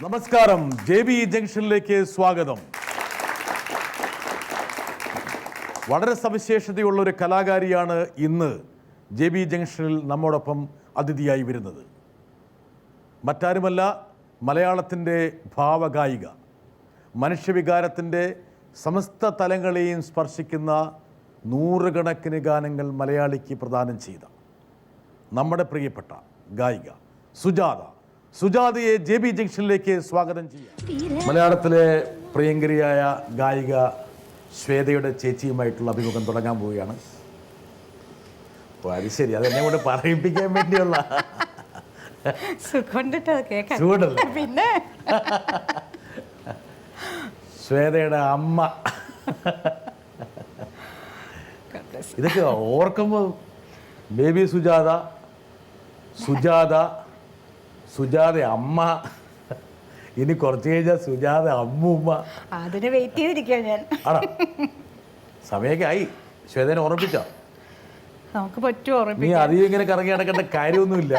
നമസ്കാരം, JB ജംഗ്ഷനിലേക്ക് സ്വാഗതം. വളരെ സവിശേഷതയുള്ള ഒരു കലാകാരിയാണ് ഇന്ന് JB ജംഗ്ഷനിൽ നമ്മോടൊപ്പം അതിഥിയായി വരുന്നത്. മറ്റാരുമല്ല, മലയാളത്തിൻ്റെ ഭാവഗായിക, മനുഷ്യവികാരത്തിൻ്റെ സമസ്ത തലങ്ങളെയും സ്പർശിക്കുന്ന നൂറുകണക്കിന് ഗാനങ്ങൾ മലയാളിക്ക് പ്രദാനം ചെയ്ത നമ്മുടെ പ്രിയപ്പെട്ട ഗായിക സുജാതയെ JB ജംഗ്ഷനിലേക്ക് സ്വാഗതം ചെയ്യാം. മലയാളത്തിലെ പ്രിയങ്കരിയായ ഗായിക ശ്വേതയുടെ ചേച്ചിയുമായിട്ടുള്ള അഭിമുഖം തുടങ്ങാൻ പോവുകയാണ്. അത് ശരി, അതെന്നെ കൊണ്ട് പറയിപ്പിക്കാൻ വേണ്ടിയുള്ള പിന്നെ ശ്വേതയുടെ അമ്മ. ഇതൊക്കെ ഓർക്കുമ്പോൾ ബേബി സുജാത അമ്മ, ഇനി കുറച്ച് കഴിഞ്ഞാൽ സുജാത അമ്മൂമ്മ. അതിന് വെയിറ്റ് ചെയ്തിരിക്കുക ഞാൻ. ആണോ? സമയമൊക്കെ ആയി. ശ്വേതനെ ഓർമ്മിപ്പിച്ചോ? നമുക്ക് പറ്റുമോ? നീ അധികം ഇങ്ങനെ കറങ്ങി നടക്കേണ്ട കാര്യമൊന്നുമില്ല.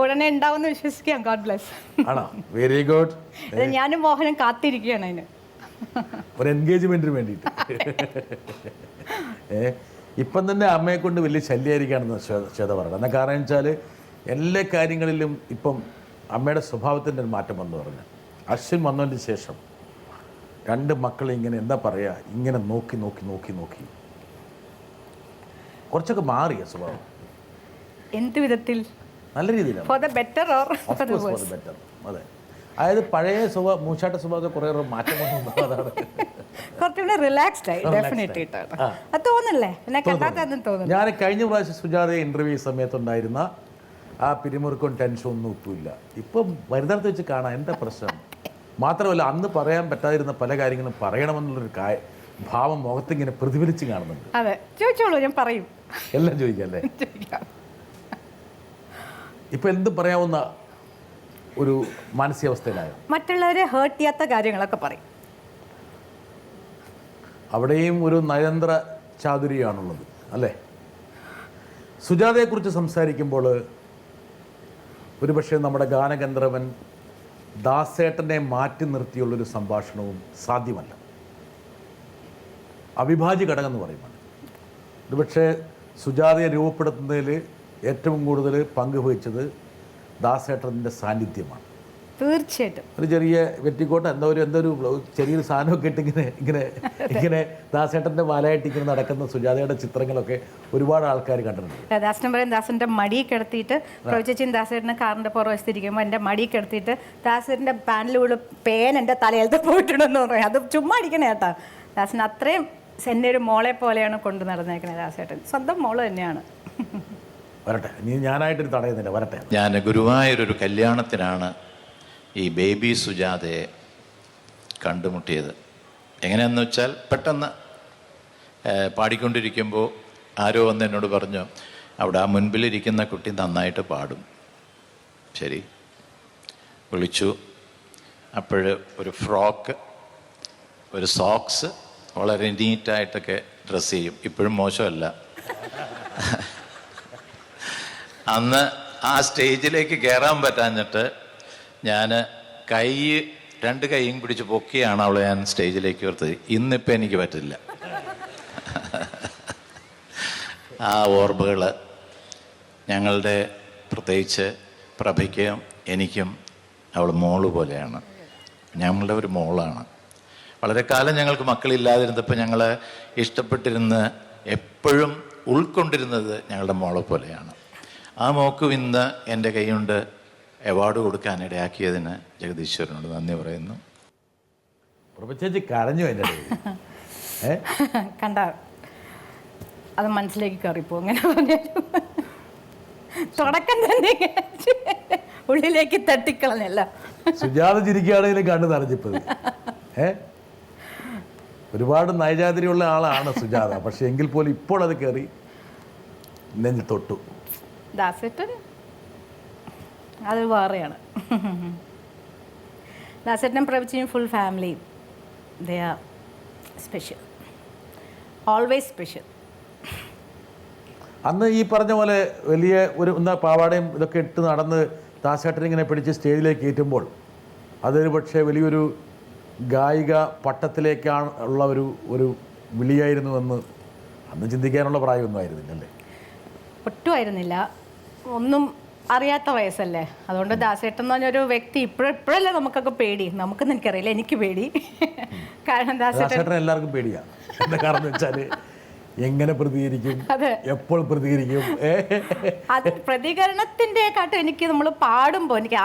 ഉടനെ ഉണ്ടാവുമെന്ന് വിശ്വസിക്കാം. God bless. ആണോ? Very good. ഞാനും മോഹനും കാത്തിരിക്കുകയാണ് അതിന്, ഒരു എൻഗേജ്മെന്റിന് വേണ്ടിയിട്ട്. ഇപ്പം തന്നെ അമ്മയെ കൊണ്ട് വലിയ ശല്യമായിരിക്കുകയാണെന്ന് ശ്വേത പറയണം. എന്നാ കാരണം വെച്ചാൽ എല്ലാ കാര്യങ്ങളിലും ഇപ്പം അമ്മയുടെ സ്വഭാവത്തിൻ്റെ ഒരു മാറ്റം വന്നു പറഞ്ഞു. അശ്വിൻ വന്നതിന് ശേഷം രണ്ട് മക്കളെ ഇങ്ങനെ എന്താ പറയുക, ഇങ്ങനെ നോക്കി കുറച്ചൊക്കെ മാറിയ സ്വഭാവം. എന്ത് വിധത്തിൽ? നല്ല രീതിയിലാണ്. For the better or for the worse? Better. അതെ, അതായത് പഴയ മൂച്ചാട്ട സ്വഭാവത്തെ കുറേ മാറ്റം വന്നു. അതാണ് കുറച്ചുകൂടെ റിലാക്സ്ഡ് ആയി. ഡെഫിനറ്റ്ലി അത് തോന്നില്ലേ? എന്നെ കണ്ടാൽ തോന്നുന്നു. ഞാൻ കഴിഞ്ഞ പ്രാവശ്യം സുജാതയെ ഇൻ്റർവ്യൂ സമയത്തുണ്ടായിരുന്ന ആ പിരിമുറുക്കും ടെൻഷനും ഒന്നും ഇപ്പില്ല. ഇപ്പം വരുന്നിടത്ത് വെച്ച് കാണാം. എന്താ പ്രശ്നം? മാത്രമല്ല, അന്ന് പറയാൻ പറ്റാതിരുന്ന പല കാര്യങ്ങളും പറയണമെന്നുള്ളൊരു ഭാവം മുഖത്തിങ്ങനെ പ്രതിഫലിച്ച് കാണുന്നുണ്ട്. അതെ, ചോദിച്ചോളൂ, ഞാൻ പറയും. എല്ലാം ചോദിക്കല്ലേ? ഇപ്പം എന്തും പറയാവുന്ന ഒരു മാനസികാവസ്ഥയിലായോ? മറ്റുള്ളവരെ ഹേർട്ട് ചെയ്യാത്ത കാര്യങ്ങളൊക്കെ പറയും. അവിടെയും ഒരു നയതന്ത്ര ചാതുര്യമാണുള്ളത് അല്ലേ? സുജാതയെക്കുറിച്ച് സംസാരിക്കുമ്പോൾ ഒരുപക്ഷെ നമ്മുടെ ഗാനഗന്ധർവൻ ദാസേട്ടനെ മാറ്റി നിർത്തിയുള്ളൊരു സംഭാഷണവും സാധ്യമല്ല. അവിഭാജ്യ ഘടകം എന്ന് പറയുമ്പോൾ ഒരുപക്ഷെ സുജാതയെ രൂപപ്പെടുത്തുന്നതിൽ ഏറ്റവും കൂടുതൽ പങ്ക് വഹിച്ചത് ദാസേട്ടൻ്റെ സാന്നിധ്യമാണ്. തീർച്ചയായിട്ടും. ഒരു ചെറിയ വെറ്റിക്കോട്ട് എന്തോ ഒരു ചെറിയൊരു സാധനമൊക്കെ ഇട്ട് ഇങ്ങനെ ദാസേട്ടൻ്റെ വാലായിട്ട് ഇങ്ങനെ നടക്കുന്ന സുജാതയുടെ ചിത്രങ്ങളൊക്കെ ഒരുപാട് ആൾക്കാർ കണ്ടിട്ടുണ്ട്. ദാസൻ പറയും, ദാസൻ്റെ മടി കിടത്തിയിട്ട് പ്രവചിച്ചും ദാസേട്ടനെ കാറിൻ്റെ പുറവശത്തിരിക്കുമ്പോൾ എൻ്റെ മടി കിടത്തിയിട്ട് ദാസേട്ടൻ്റെ പാനിലൂടെ പേൻ എൻ്റെ തലയിലത്ത് പോയിട്ടുണ്ടെന്ന് പറയും. അത് ചുമ്മാ അടിക്കണേ കേട്ടാ. ദാസൻ അത്രയും എന്നെ ഒരു മോളെ പോലെയാണ് കൊണ്ടു നടന്നേക്കുന്നത്. ദാസേട്ടൻ സ്വന്തം മോള് തന്നെയാണ്. വരട്ടെ, നീ ഞാനായിട്ടൊരു തടയുന്നില്ല, വരട്ടെ. ഞാൻ ഗുരുവായൂരൊരു കല്യാണത്തിനാണ് ഈ ബേബി സുജാതയെ കണ്ടുമുട്ടിയത്. എങ്ങനെയാണെന്ന് വെച്ചാൽ, പെട്ടെന്ന് പാടിക്കൊണ്ടിരിക്കുമ്പോൾ ആരോ ഒന്ന് എന്നോട് പറഞ്ഞു, അവിടെ ആ മുൻപിലിരിക്കുന്ന കുട്ടി നന്നായിട്ട് പാടും. ശരി, വിളിച്ചു. അപ്പോൾ ഒരു ഫ്രോക്ക്, ഒരു സോക്സ്, വളരെ നീറ്റായിട്ടൊക്കെ ഡ്രസ്സ് ചെയ്യും. ഇപ്പോഴും മോശമല്ല. അന്ന് ആ സ്റ്റേജിലേക്ക് കയറാൻ പറ്റാഞ്ഞിട്ട് ഞാൻ രണ്ട് കൈയും പിടിച്ച് പൊക്കിയാണ് അവളെ ഞാൻ സ്റ്റേജിലേക്ക് ഉയർത്തത്. ഇന്നിപ്പോൾ എനിക്ക് പറ്റില്ല. ആ ഓർമ്മകൾ ഞങ്ങളുടെ, പ്രത്യേകിച്ച് പ്രഭയ്ക്കും എനിക്കും അവൾ മോള് പോലെയാണ്. ഞങ്ങളുടെ ഒരു മോളാണ്. വളരെ കാലം ഞങ്ങൾക്ക് മക്കളില്ലാതിരുന്നപ്പോൾ ഞങ്ങൾ ഇഷ്ടപ്പെട്ടിരുന്ന് എപ്പോഴും ഉൾക്കൊണ്ടിരുന്നത് ഞങ്ങളുടെ മോളെ പോലെയാണ്. ആ മോക്കും ഇന്ന് എൻ്റെ കൈകൊണ്ട് അവാർഡ് കൊടുക്കാൻ ഇടയാക്കിയതിന് ജഗദീശ്വരനോട് നന്ദി പറയുന്നു. ചേച്ചി കരഞ്ഞു എൻ്റെ കണ്ട, അത് മനസ്സിലേക്ക് കയറിപ്പോ. അങ്ങനെ പറഞ്ഞാലും തുടക്കം തന്നെ ഉള്ളിലേക്ക് തട്ടിക്കളഞ്ഞല്ല. സുജാത ചിരിക്കുകയാണെങ്കിലും കണ്ടു നിറഞ്ഞിപ്പത്. ഒരുപാട് നയജാതിരിയുള്ള ആളാണ് സുജാത. പക്ഷെ എങ്കിൽ പോലും ഇപ്പോൾ അത് കയറി നെഞ്ചിൽ തൊട്ടു. ദാസേട്ടൻ അത് വേറെയാണ്. ദാസേട്ടനും പ്രവചിയും ഫുൾ ഫാമിലിയും they are special, always special. അന്ന് ഈ പറഞ്ഞ പോലെ വലിയ ഒരു പാവാടയും ഇതൊക്കെ ഇട്ട് നടന്ന് ദാസേട്ടൻ ഇങ്ങനെ പിടിച്ച് സ്റ്റേജിലേക്ക് കയറ്റുമ്പോൾ അതൊരു പക്ഷേ വലിയൊരു ഗായിക പട്ടത്തിലേക്കാണ് ഉള്ള ഒരു വിളിയായിരുന്നുവെന്ന് അന്ന് ചിന്തിക്കാനുള്ള പ്രായമൊന്നും ആയിരുന്നില്ലല്ലേ? ഒട്ടുമായിരുന്നില്ല. ഒന്നും അറിയാത്ത വയസ്സല്ലേ. അതുകൊണ്ട് ദാസേട്ടൻ എന്ന് പറഞ്ഞൊരു വ്യക്തി ഇപ്പോഴല്ലേ നമുക്കൊക്കെ പേടി. നമുക്കെന്ന് എനിക്കറിയില്ല, എനിക്ക് പേടി. കാരണം ദാസേട്ടൻ എല്ലാവർക്കും പേടിയാണ്. എന്താ കാരണം വെച്ചാൽ എങ്ങനെ പ്രതികരിക്കും, എപ്പോൾ പ്രതികരിക്കും. അത് പ്രതികരണത്തിൻ്റെക്കാട്ടും എനിക്ക് നമ്മൾ പാടുമ്പോൾ എനിക്ക്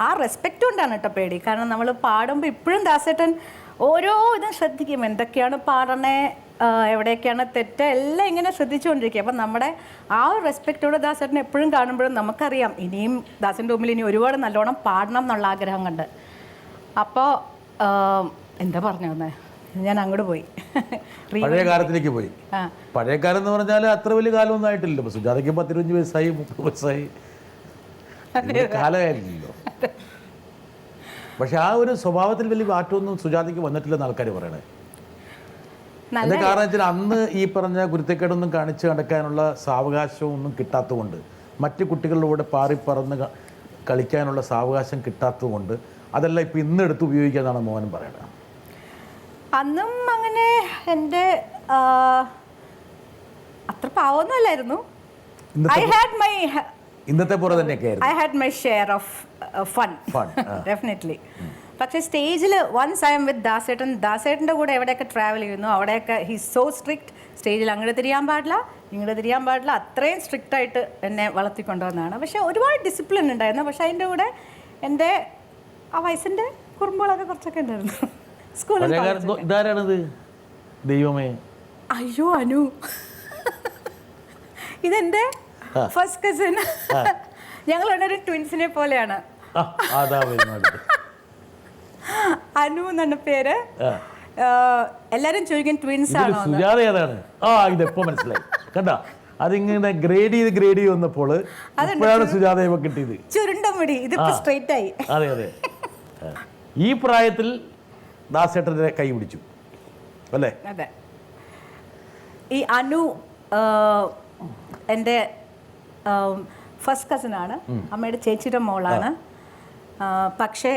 ആ റെസ്പെക്റ്റ് കൊണ്ടാണ് കേട്ടോ പേടി. കാരണം നമ്മൾ പാടുമ്പോൾ ഇപ്പോഴും ദാസേട്ടൻ ഓരോ ഇതും ശ്രദ്ധിക്കും. എന്തൊക്കെയാണ് പാടണേ, എവിടെയൊക്കെയാണ് തെറ്റ്, എല്ലാം ഇങ്ങനെ ശ്രദ്ധിച്ചുകൊണ്ടിരിക്കുക. അപ്പം നമ്മുടെ ആ ഒരു റെസ്പെക്റ്റോടെ ദാസേട്ടനെ എപ്പോഴും കാണുമ്പോഴും നമുക്കറിയാം ഇനിയും ദാസൻ്റെ മുമ്പിൽ ഇനി ഒരുപാട് നല്ലോണം പാടണം എന്നുള്ള ആഗ്രഹം കണ്ട്. അപ്പോൾ എന്താ പറഞ്ഞു വന്നേ, ഞാൻ അങ്ങോട്ട് പോയി. പഴയ കാലത്തിലേക്ക് പോയി. പഴയ കാലം എന്ന് പറഞ്ഞാൽ അത്ര വലിയ കാലമൊന്നും ആയിട്ടില്ലല്ലോ. ഇപ്പോൾ സുജാതയ്ക്ക് 15 വയസ്സായി, 30 വയസ്സായി, കാലമായില്ലല്ലോ. പക്ഷെ ആ ഒരു സ്വഭാവത്തിൽ വലിയ മാറ്റമൊന്നും സുജാതയ്ക്ക് വന്നിട്ടില്ലെന്ന് ആൾക്കാർ പറയണേ. എന്താ കാരണം വെച്ചാൽ അന്ന് ഈ പറഞ്ഞ കുരുത്തക്കേടൊന്നും കാണിച്ച് നടക്കാനുള്ള സാവകാശവും ഒന്നും കിട്ടാത്തതുകൊണ്ട്, മറ്റു കുട്ടികളുടെ കൂടെ പാറിപ്പറന്ന് കളിക്കാനുള്ള സാവകാശം കിട്ടാത്തതുകൊണ്ട് അതെല്ലാം ഇപ്പം ഇന്നെടുത്ത് ഉപയോഗിക്കാന്നാണ് മോഹൻ പറയണത്. അന്നും അങ്ങനെ എൻ്റെ അത്ര പാവൊന്നുമല്ലായിരുന്നു. ഇന്നത്തെ പോലെ തന്നെയൊക്കെ I had my share of fun definitely. പക്ഷേ സ്റ്റേജിൽ വൺസ് ഐ എം വിത്ത് ദാസേട്ടൻ്റെ കൂടെ എവിടെയൊക്കെ ട്രാവൽ ചെയ്യുന്നു അവിടെയൊക്കെ ഹീസ് സോ സ്ട്രിക്റ്റ്. സ്റ്റേജിൽ അങ്ങോട്ട് തിരിയാൻ പാടില്ല, ഇങ്ങോട്ട് തിരിയാൻ പാടില്ല, അത്രയും സ്ട്രിക്റ്റായിട്ട് എന്നെ വളർത്തിക്കൊണ്ടുവന്നതാണ്. പക്ഷേ ഒരുപാട് ഡിസിപ്ലിൻ ഉണ്ടായിരുന്നു. പക്ഷേ അതിൻ്റെ കൂടെ എൻ്റെ ആ വയസ്സിൻ്റെ കുറുമ്പുകളൊക്കെ കുറച്ചൊക്കെ ഉണ്ടായിരുന്നു. ഇതാരാണിത്? ദൈവമേ, അയ്യോ അനു, ഇതെന്റെ ഫസ്റ്റ് കസിൻ. ഞങ്ങൾ ഒരു ട്വിൻസിനെ പോലെയാണ്. അനു എന്നാണ് പേര്. എല്ലാരും ചോദിക്കും ട്വിൻസ് ആണോ. സുജാത ഏതാണ്? ഇതെപ്പോ മനസ്സിലായി. കണ്ടാ, അതിങ്ങനെ ഗ്രേഡ് ചെയ്ത് വന്നപ്പോൾ സുജാതയെ കിട്ടിയത്. ചുരുണ്ട മുടി, ഇതിപ്പോ സ്ട്രെയിറ്റ് ആയി. അതെ അതെ. ഈ പ്രായത്തിൽ ദാസേട്ടൻ്റെ കൈ പിടിച്ചു അല്ലേ? അതെ. ഈ അനു എൻ്റെ ഫസ്റ്റ് കസിനാണ്, അമ്മയുടെ ചേച്ചിയുടെ മോളാണ്. പക്ഷേ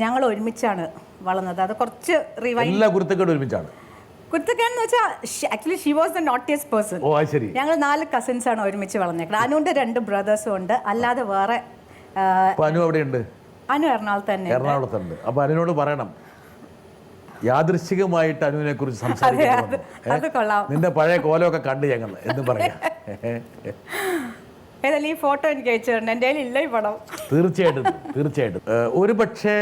ഞങ്ങൾ ഒരുമിച്ചാണ് വളർന്നത്. അത് കുറച്ച് എല്ലാ കുരുത്തക്കേടും ഒരുമിച്ചാണ്. കുരുത്തക്കേടെന്ന് വെച്ചാൽ actually she was the naughtiest person. ഞങ്ങൾ 4 കസിൻസ് ആണ് ഒരുമിച്ച് വളർന്നേക്കുന്നത്. അനുവിൻ്റെ 2 ബ്രദേഴ്സും ഉണ്ട്. അല്ലാതെ വേറെ അനു എവിടെയുണ്ട്? അനു എറണാകുളത്തുണ്ട്. അപ്പൊ അനുവിനോട് പറയണം, യാദൃശ്ചികമായിട്ട് അനുവിനെ കുറിച്ച് സംസാരിക്കുന്നത് നിന്റെ പഴയ കോലമൊക്കെ കണ്ട് ഞങ്ങൾ എന്ന് പറയാം. ഏതായാലും ഈ ഫോട്ടോ എനിക്ക് അയച്ചു തരണം. എൻ്റെ കയ്യിൽ ഇല്ല ഈ പടം. തീർച്ചയായിട്ടും. ഒരു പക്ഷേ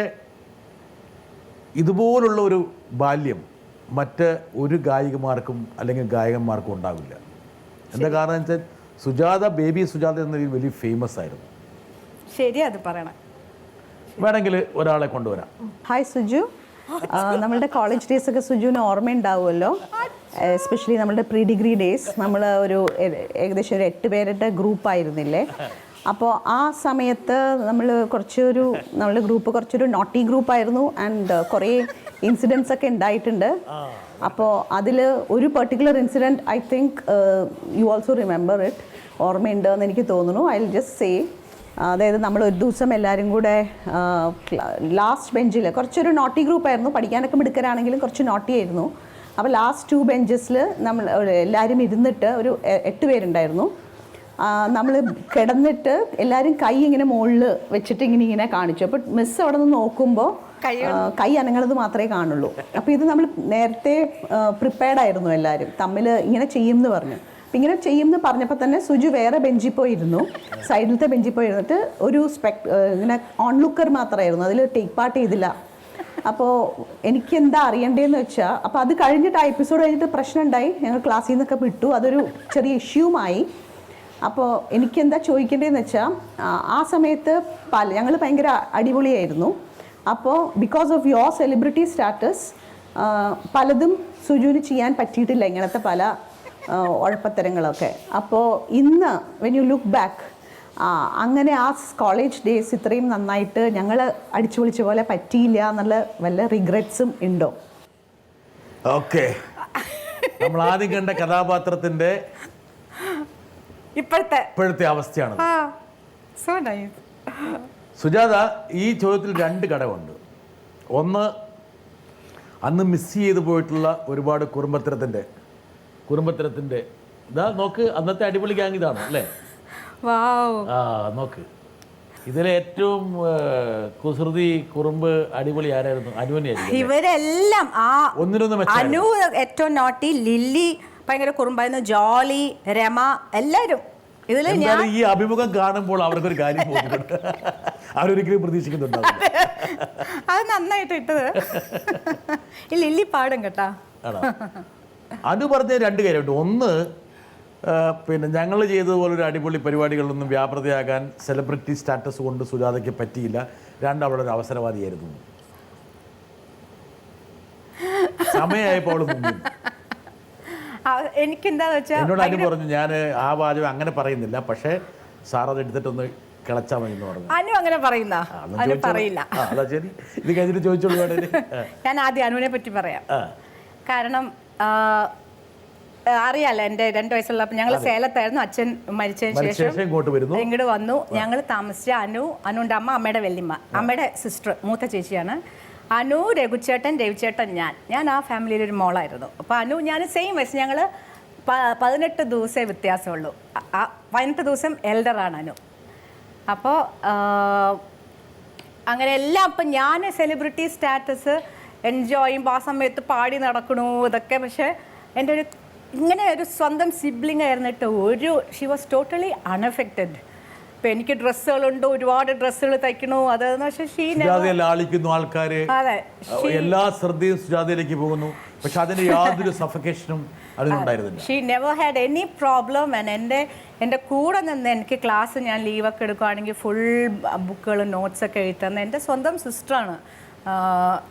ഇതുപോലുള്ള ഒരു ബാല്യം മറ്റ് ഒരു ഗായികമാർക്കും അല്ലെങ്കിൽ ഗായകന്മാർക്കും ഉണ്ടാവില്ല. എന്താ കാരണം വെച്ചാൽ സുജാത, ബേബി സുജാത എന്ന വലിയ ഫേമസ് ആയിരുന്നു. ശരി, അത് പറയണം. വേണമെങ്കിൽ ഒരാളെ കൊണ്ടുവരാം. ഹായ് സുജു. നമ്മളുടെ കോളേജ് ഡേയ്സ് ഒക്കെ സുജുവിന് ഓർമ്മയുണ്ടാവുമല്ലോ. എസ്പെഷ്യലി നമ്മളുടെ പ്രീ ഡിഗ്രി ഡേയ്സ്. നമ്മൾ ഏകദേശം ഒരു 8 പേരുടെ ഗ്രൂപ്പായിരുന്നില്ലേ. അപ്പോൾ ആ സമയത്ത് നമ്മളുടെ ഗ്രൂപ്പ് കുറച്ചൊരു നോട്ടി ഗ്രൂപ്പായിരുന്നു. ആൻഡ് കുറേ ഇൻസിഡൻസ് ഒക്കെ ഉണ്ടായിട്ടുണ്ട്. അപ്പോൾ അതിൽ ഒരു particular incident I think you also remember it. ഓർമ്മയുണ്ട് എന്ന് എനിക്ക് തോന്നുന്നു. I will just say. അതായത് നമ്മൾ ഒരു ദിവസം എല്ലാവരും കൂടെ ലാസ്റ്റ് ബെഞ്ചിൽ, കുറച്ചൊരു നോട്ടി ഗ്രൂപ്പായിരുന്നു, പഠിക്കാനൊക്കെ മിടുക്കരാണെങ്കിലും കുറച്ച് നോട്ടി ആയിരുന്നു. അപ്പോൾ ലാസ്റ്റ് 2 ബെഞ്ചസിൽ നമ്മൾ എല്ലാവരും ഇരുന്നിട്ട് ഒരു 8 പേരുണ്ടായിരുന്നു. നമ്മൾ കിടന്നിട്ട് എല്ലാവരും കൈ ഇങ്ങനെ മുകളിൽ വെച്ചിട്ട് ഇങ്ങനെ കാണിച്ചു. അപ്പോൾ മിസ് അവിടെ നിന്ന് നോക്കുമ്പോൾ കൈ അനങ്ങണത് മാത്രമേ കാണുള്ളൂ. അപ്പോൾ ഇത് നമ്മൾ നേരത്തെ പ്രിപ്പയർഡ് ആയിരുന്നു, എല്ലാവരും തമ്മിൽ ഇങ്ങനെ ചെയ്യുമെന്ന് പറഞ്ഞു. അപ്പം ഇങ്ങനെ ചെയ്യുമെന്ന് പറഞ്ഞപ്പോൾ തന്നെ സുജു വേറെ ബെഞ്ചിൽ പോയിരുന്നു, സൈഡിലത്തെ ബെഞ്ചിൽ പോയിരുന്നിട്ട് ഒരു ഇങ്ങനെ ഓൺ ലുക്കർ മാത്രമായിരുന്നു, അതിൽ ടേക്ക് പാർട്ട് ചെയ്തില്ല. അപ്പോൾ എനിക്ക് എന്താ അറിയണ്ടേന്ന് വെച്ചാൽ, അപ്പോൾ അത് കഴിഞ്ഞിട്ട് ആ എപ്പിസോഡ് കഴിഞ്ഞിട്ട് പ്രശ്നം ഉണ്ടായി. ഞങ്ങൾ ക്ലാസ്സിൽ നിന്നൊക്കെ വിട്ടു, അതൊരു ചെറിയ ഇഷ്യൂമായി. അപ്പോൾ എനിക്കെന്താ ചോദിക്കേണ്ടതെന്ന് വെച്ചാൽ, ആ സമയത്ത് ഞങ്ങൾ ഭയങ്കര അടിപൊളിയായിരുന്നു. അപ്പോൾ because of your celebrity status പലതും സുജുവിന് ചെയ്യാൻ പറ്റിയിട്ടില്ല, ഇങ്ങനത്തെ പല ഉഴപ്പത്തരങ്ങളൊക്കെ. അപ്പോൾ ഇന്ന് വെൻ യു ലുക്ക് ബാക്ക്, അങ്ങനെ ആ കോളേജ് ഡേയ്സ് ഇത്രയും നന്നായിട്ട് ഞങ്ങൾ അടിച്ചു പൊളിച്ച പോലെ പറ്റിയില്ല എന്നുള്ള വല്ല റിഗ്രറ്റ്സും ഉണ്ടോ? ഓക്കെ, നമ്മൾ ആദ്യം കണ്ട കഥാപാത്രത്തിന്റെ ഇപ്പോഴത്തെ അവസ്ഥയാണ്. So nice. സുജാത, ഈ ചോദ്യത്തിൽ 2 ഘടകമുണ്ട്. ഒന്ന്, അന്ന് മിസ് ചെയ്തു പോയിട്ടുള്ള ഒരുപാട് കുടുംബത്തരത്തിൻ്റെ ഇതാ നോക്ക്, അന്നത്തെ അടിപൊളി ഗ്യാങ് ഇതാണ് അല്ലേ? വാവ്. നോക്ക്, ഇതിലെ ഏറ്റവും കുസൃതി കുറുമ്പ് അടിപൊളി ആരായിരുന്നു? അനുവിനെയായിരുന്നു. ഇവരെല്ലാം ഒന്നിനൊന്ന് മെച്ചം. അനു ഏറ്റവും നോട്ടി, ലില്ലി ഭയങ്കര കുറുമ്പായിരുന്നു, ജോളി, രമ, എല്ലാവരും. ഇതില് ഞാൻ ഈ അഭിമുഖം കാണുമ്പോൾ അവർക്കൊരു കാര്യം പോകുന്നുണ്ട്, അവരൊരിക്കലും പ്രതീക്ഷിക്കുന്നുണ്ടാവും. അത് നന്നായിട്ട് ഇട്ടത്. ഈ ലില്ലി പാടും കേട്ടാ. അനു പറഞ്ഞ 2 കാര്യമുണ്ട്. ഒന്ന്, പിന്നെ ഞങ്ങൾ ചെയ്തതുപോലൊരു അടിപൊളി പരിപാടികളിലൊന്നും വ്യാപൃതയാകാൻ സെലിബ്രിറ്റി സ്റ്റാറ്റസ് കൊണ്ട് സുജാതയ്ക്ക് പറ്റിയില്ല. 2, അവളൊരു അവസരവാദിയായിരുന്നു. സമയമായപ്പോൾ അവൾ മുങ്ങി. എനിക്കെന്താന്ന് വെച്ചാൽ എന്നോട് അനു പറഞ്ഞു, ഞാൻ ആ വാചകം അങ്ങനെ പറയുന്നില്ല, പക്ഷേ സാർ അത് എടുത്തിട്ടൊന്ന് കിളച്ചാൽ മതി എന്ന് പറഞ്ഞു. അനു അങ്ങനെ പറയുന്ന അനു പറയില്ല. അതാ ശരി, ഇത് കഴിഞ്ഞിട്ട് ചോദിച്ചോളൂ. ഞാൻ ആദ്യം അനുവിനെ പറ്റി പറയാം. കാരണം അറിയാലോ, എൻ്റെ 2 വയസ്സുള്ളപ്പോൾ ഞങ്ങൾ സേലത്തായിരുന്നു. അച്ഛൻ മരിച്ചതിന് ശേഷം ഇങ്ങോട്ട് വന്നു. ഞങ്ങൾ താമസിച്ച അനുവിൻ്റെ അമ്മയുടെ വല്യമ്മ, അമ്മയുടെ സിസ്റ്റർ, മൂത്ത ചേച്ചിയാണ്. അനു, രഘുചേട്ടൻ, രവിചേട്ടൻ, ഞാൻ ആ ഫാമിലിയിലൊരു മോളായിരുന്നു. അപ്പോൾ അനു ഞാൻ സെയിം വയസ്സ്. ഞങ്ങൾ 18 ദിവസമേ വ്യത്യാസമുള്ളൂ. 18 ദിവസം എൽഡറാണ് അനു. അപ്പോൾ അങ്ങനെ എല്ലാം. അപ്പം ഞാൻ സെലിബ്രിറ്റി സ്റ്റാറ്റസ് എൻജോയ് ചെയ്യുമ്പോൾ ആ സമയത്ത് പാടി നടക്കണു ഇതൊക്കെ. പക്ഷേ എൻ്റെ ഇങ്ങനെ ഒരു സ്വന്തം സിബ്ലിംഗ് ആയിരുന്നിട്ട് ഷി വാസ് ടോട്ടലി അൺഅഫക്റ്റഡ്. ഇപ്പം എനിക്ക് ഡ്രസ്സുകളുണ്ട്, ഒരുപാട് ഡ്രസ്സുകൾ തയ്ക്കണു. അതെന്ന് വെച്ചാൽ ലാളിക്കുന്നു ആൾക്കാർ, എല്ലാ ശ്രദ്ധയും സുജാതയിലേക്ക് പോകുന്നു. പക്ഷെ അതിന് യാതൊരു സഫക്കേഷനും അതിനുണ്ടായിരുന്നില്ല. She never had any problem. എൻ്റെ കൂടെ നിന്ന് എനിക്ക് ക്ലാസ് ഞാൻ ലീവൊക്കെ എടുക്കുകയാണെങ്കിൽ ഫുൾ ബുക്കുകളും നോട്ട്സൊക്കെ എഴുതി തന്ന എൻ്റെ സ്വന്തം സിസ്റ്ററാണ്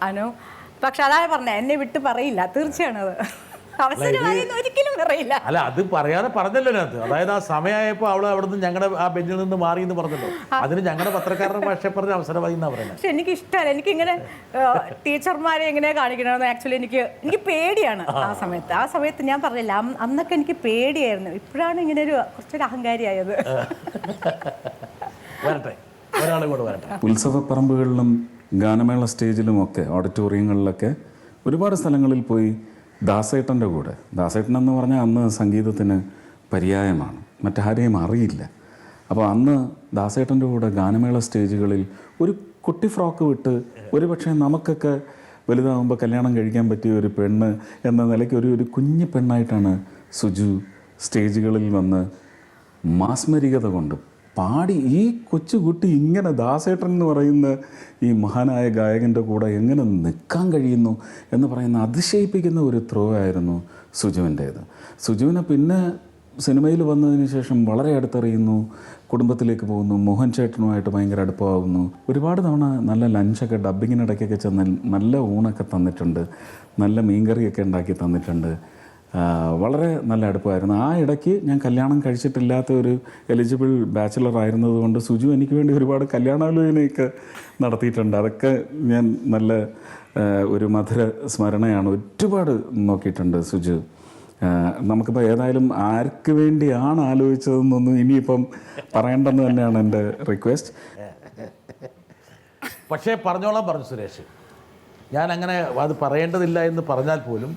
അനു. പക്ഷെ അതാണ് പറഞ്ഞത്, എന്നെ വിട്ട് പറയില്ല, തീർച്ചയാണ്. അത് ഒരിക്കലും പറയില്ല. അല്ല, അത് പറയാതെ പറഞ്ഞല്ലോ അതിനകത്ത്. അതായത് ആ സമയമായപ്പോൾ അവൾ അവിടെ നിന്ന് ഞങ്ങളുടെ ആ ബെഞ്ചിൽ നിന്ന് മാറി എന്ന് പറഞ്ഞല്ലോ. അതിന് ഞങ്ങളുടെ പത്രക്കാരുടെ ഭാഷ പറഞ്ഞ അവസരമായി എന്നാ പറയുന്നത്. പക്ഷെ എനിക്ക് ഇഷ്ടമല്ല. എനിക്കിങ്ങനെ ടീച്ചർമാരെ എങ്ങനെ കാണിക്കണമെന്ന് ആക്ച്വലി എനിക്ക് പേടിയാണ്. ആ സമയത്ത് ഞാൻ പറഞ്ഞില്ല, അന്നൊക്കെ എനിക്ക് പേടിയായിരുന്നു. ഇപ്പോഴാണ് ഇങ്ങനെ കുറച്ചൊരു അഹങ്കാരിയായത്. വരട്ടെ, ഒരാൾ കൂടെ വരട്ടെ. ഉത്സവപ്പറമ്പുകളിലും ഗാനമേള സ്റ്റേജിലുമൊക്കെ ഓഡിറ്റോറിയങ്ങളിലൊക്കെ ഒരുപാട് സ്ഥലങ്ങളിൽ പോയി ദാസേട്ടൻ്റെ കൂടെ. ദാസേട്ടൻ എന്ന് പറഞ്ഞാൽ അന്ന് സംഗീതത്തിന് പര്യായമാണ്, മറ്റാരെയും അറിയില്ല. അപ്പോൾ അന്ന് ദാസേട്ടൻ്റെ കൂടെ ഗാനമേള സ്റ്റേജുകളിൽ ഒരു കുട്ടി ഫ്രോക്ക് വിട്ട്, ഒരുപക്ഷെ നമുക്കൊക്കെ വലുതാകുമ്പോൾ കല്യാണം കഴിക്കാൻ പറ്റിയ ഒരു പെണ്ണ് എന്ന നിലയ്ക്ക് ഒരു കുഞ്ഞു പെണ്ണായിട്ടാണ് സുജു സ്റ്റേജുകളിൽ വന്ന് മാസ്മരികത കൊണ്ട് പാടി. ഈ കൊച്ചുകുട്ടി ഇങ്ങനെ ദാസേട്ടൻ എന്ന് പറയുന്ന ഈ മഹാനായ ഗായകൻ്റെ കൂടെ എങ്ങനെ നിൽക്കാൻ കഴിയുന്നു എന്ന് പറയുന്ന അതിശയിപ്പിക്കുന്ന ഒരു ത്രോ ആയിരുന്നു സുജുവിൻ്റേത്. സുജുവിനെ പിന്നെ സിനിമയിൽ വന്നതിന് ശേഷം വളരെ അടുത്തറിയുന്നു, കുടുംബത്തിലേക്ക് പോകുന്നു, മോഹൻ ചേട്ടനുമായിട്ട് ഭയങ്കര അടുപ്പമാകുന്നു. ഒരുപാട് തവണ നല്ല ലഞ്ചൊക്കെ ഡബ്ബിങ്ങിനിടയ്ക്കൊക്കെ ചെന്ന് നല്ല ഊണൊക്കെ തന്നിട്ടുണ്ട്, നല്ല മീൻകറിയൊക്കെ ഉണ്ടാക്കി തന്നിട്ടുണ്ട്. വളരെ നല്ല അടുപ്പമായിരുന്നു. ആ ഇടയ്ക്ക് ഞാൻ കല്യാണം കഴിച്ചിട്ടില്ലാത്ത ഒരു എലിജിബിൾ ബാച്ചിലർ ആയിരുന്നതുകൊണ്ട് സുജു എനിക്ക് വേണ്ടി ഒരുപാട് കല്യാണാലോചനയൊക്കെ നടത്തിയിട്ടുണ്ട്. അതൊക്കെ ഞാൻ നല്ല ഒരു മധുര സ്മരണയാണ്. ഒരുപാട് നോക്കിയിട്ടുണ്ട് സുജു. നമുക്കിപ്പോൾ ഏതായാലും ആർക്ക് വേണ്ടിയാണ് ആലോചിച്ചതെന്നൊന്നും ഇനിയിപ്പം പറയേണ്ടെന്ന് തന്നെയാണ് എൻ്റെ റിക്വസ്റ്റ്. പക്ഷേ പറഞ്ഞോളാം പറഞ്ഞു സുരേഷ്. ഞാൻ അങ്ങനെ അത് പറയേണ്ടതില്ല എന്ന് പറഞ്ഞാൽ പോലും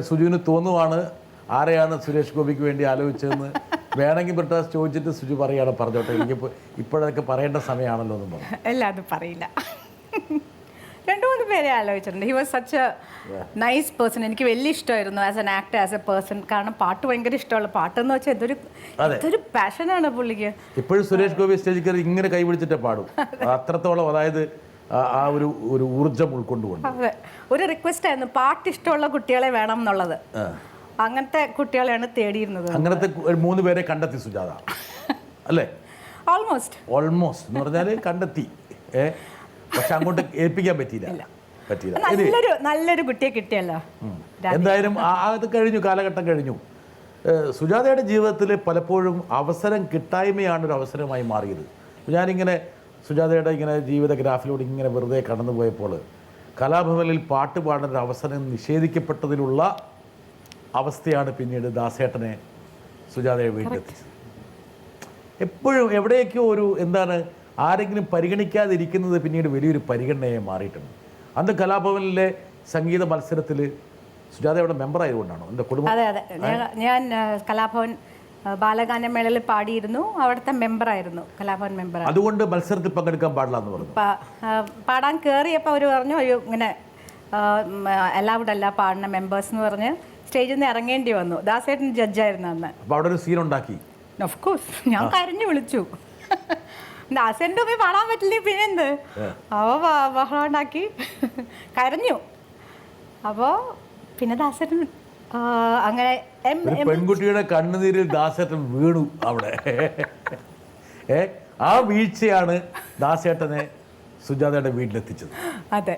സുജുവിന് തോന്നുവാണ് ആരെയാണ് സുരേഷ് ഗോപിക്ക് വേണ്ടി ആലോചിച്ചതെന്ന്. വേണമെങ്കിൽ ബ്രിട്ടാസ് ചോദിച്ചിട്ട് സുജു പറയുകയാണ്, പറഞ്ഞോട്ടെ, എനിക്കിപ്പോൾ ഇപ്പോഴൊക്കെ പറയേണ്ട സമയമാണല്ലോ എന്ന് പറഞ്ഞു. അല്ല, അത് പറയില്ല. 2-3 പേരെ ആലോചിച്ചിട്ടുണ്ട്. He was such a nice person. എനിക്ക് വലിയ ഇഷ്ടമായിരുന്നു as an actor, as a person. കാരണം പാട്ട് ഭയങ്കര ഇഷ്ടമുള്ള പാട്ടെന്ന് വെച്ചാൽ എന്തൊരു പാഷനാണ് പുള്ളിക്ക്. ഇപ്പോഴും സുരേഷ് ഗോപി സ്റ്റേജിൽ കയറി ഇങ്ങനെ കൈപിടിച്ചിട്ടേ പാടും. അത്രത്തോളം, അതായത് ആ ഒരു ഊർജ്ജം ഉൾക്കൊണ്ടുകൊണ്ട്. അതെ, ഒരു റിക്വസ്റ്റ് ആയിരുന്നു, പാട്ട് ഇഷ്ടമുള്ള കുട്ടികളെ വേണം എന്നുള്ളത്. അങ്ങനത്തെ കുട്ടികളെയാണ് തേടിയിരുന്നത്. അങ്ങനത്തെ 3 പേരെ കണ്ടെത്തി സുജാത അല്ലേ? ഓൾമോസ്റ്റ് എന്ന് പറഞ്ഞാൽ കണ്ടെത്തി. പക്ഷെ അങ്ങോട്ട് ഏൽപ്പിക്കാൻ പറ്റിയില്ല. നല്ലൊരു കുട്ടിയെ കിട്ടിയല്ലോ. എന്തായാലും അത് കഴിഞ്ഞു, കാലഘട്ടം കഴിഞ്ഞു. സുജാതയുടെ ജീവിതത്തിൽ പലപ്പോഴും അവസരം കിട്ടായ്മയാണ് ഒരു അവസരമായി മാറിയത്. ഞാനിങ്ങനെ സുജാതയുടെ ഇങ്ങനെ ജീവിത ഗ്രാഫിലൂടെ ഇങ്ങനെ വെറുതെ കടന്നു പോയപ്പോൾ കലാഭവനിൽ പാട്ട് പാടുന്ന ഒരു അവസരം നിഷേധിക്കപ്പെട്ടതിലുള്ള അവസ്ഥയാണ് പിന്നീട് ദാസേട്ടനെ സുജാതയെ വീട്ടിലെത്തിച്ചത്. എപ്പോഴും എവിടെയൊക്കെയോ ഒരു എന്താണ് ആരെങ്കിലും പരിഗണിക്കാതിരിക്കുന്നത് പിന്നീട് വലിയൊരു പരിഗണനയായി മാറിയിട്ടുണ്ട്. അന്ന് കലാഭവനിലെ സംഗീത മത്സരത്തിൽ സുജാത അവിടെ മെമ്പറായതുകൊണ്ടാണോ എൻ്റെ കുടുംബം? അതെ അതെ, ഞാൻ കലാഭവൻ ബാലഗാനമേളയിൽ പാടിയിരുന്നു, അവിടുത്തെ മെമ്പറായിരുന്നു, കലാഭവൻ മെമ്പർ. അതുകൊണ്ട് മത്സരത്തിൽ പങ്കെടുക്കാൻ പാടില്ല എന്ന് പറഞ്ഞു. പാടാൻ കയറിയപ്പോൾ അവർ പറഞ്ഞു ഒരു ഇങ്ങനെ അലൗഡ് അല്ല പാടുന്ന മെമ്പേഴ്സ് എന്ന് പറഞ്ഞ് സ്റ്റേജിൽ നിന്ന് ഇറങ്ങേണ്ടി വന്നു. ദാസേട്ടൻ ജഡ്ജായിരുന്നു അന്ന്. അപ്പോൾ അവിടെ ഒരു സീൻ ഉണ്ടാക്കി. ഓഫ് കോഴ്സ് ഞാൻ കരഞ്ഞു വിളിച്ചു. ദാസേട്ടൻ്റെ പോയി പാടാൻ പറ്റില്ല പിന്നെന്ത്, അവ ബഹളം ഉണ്ടാക്കി കരഞ്ഞു. അപ്പോൾ പിന്നെ ദാസേട്ടൻ അങ്ങനെ പെൺകുട്ടിയുടെ കണ്ണുനീരിൽ ദാസേട്ടൻ വീണു അവിടെ. ആ വീഴ്ചയാണ് ദാസേട്ടനെ സുജാതയുടെ വീട്ടിലെത്തിച്ചത്. അതെ,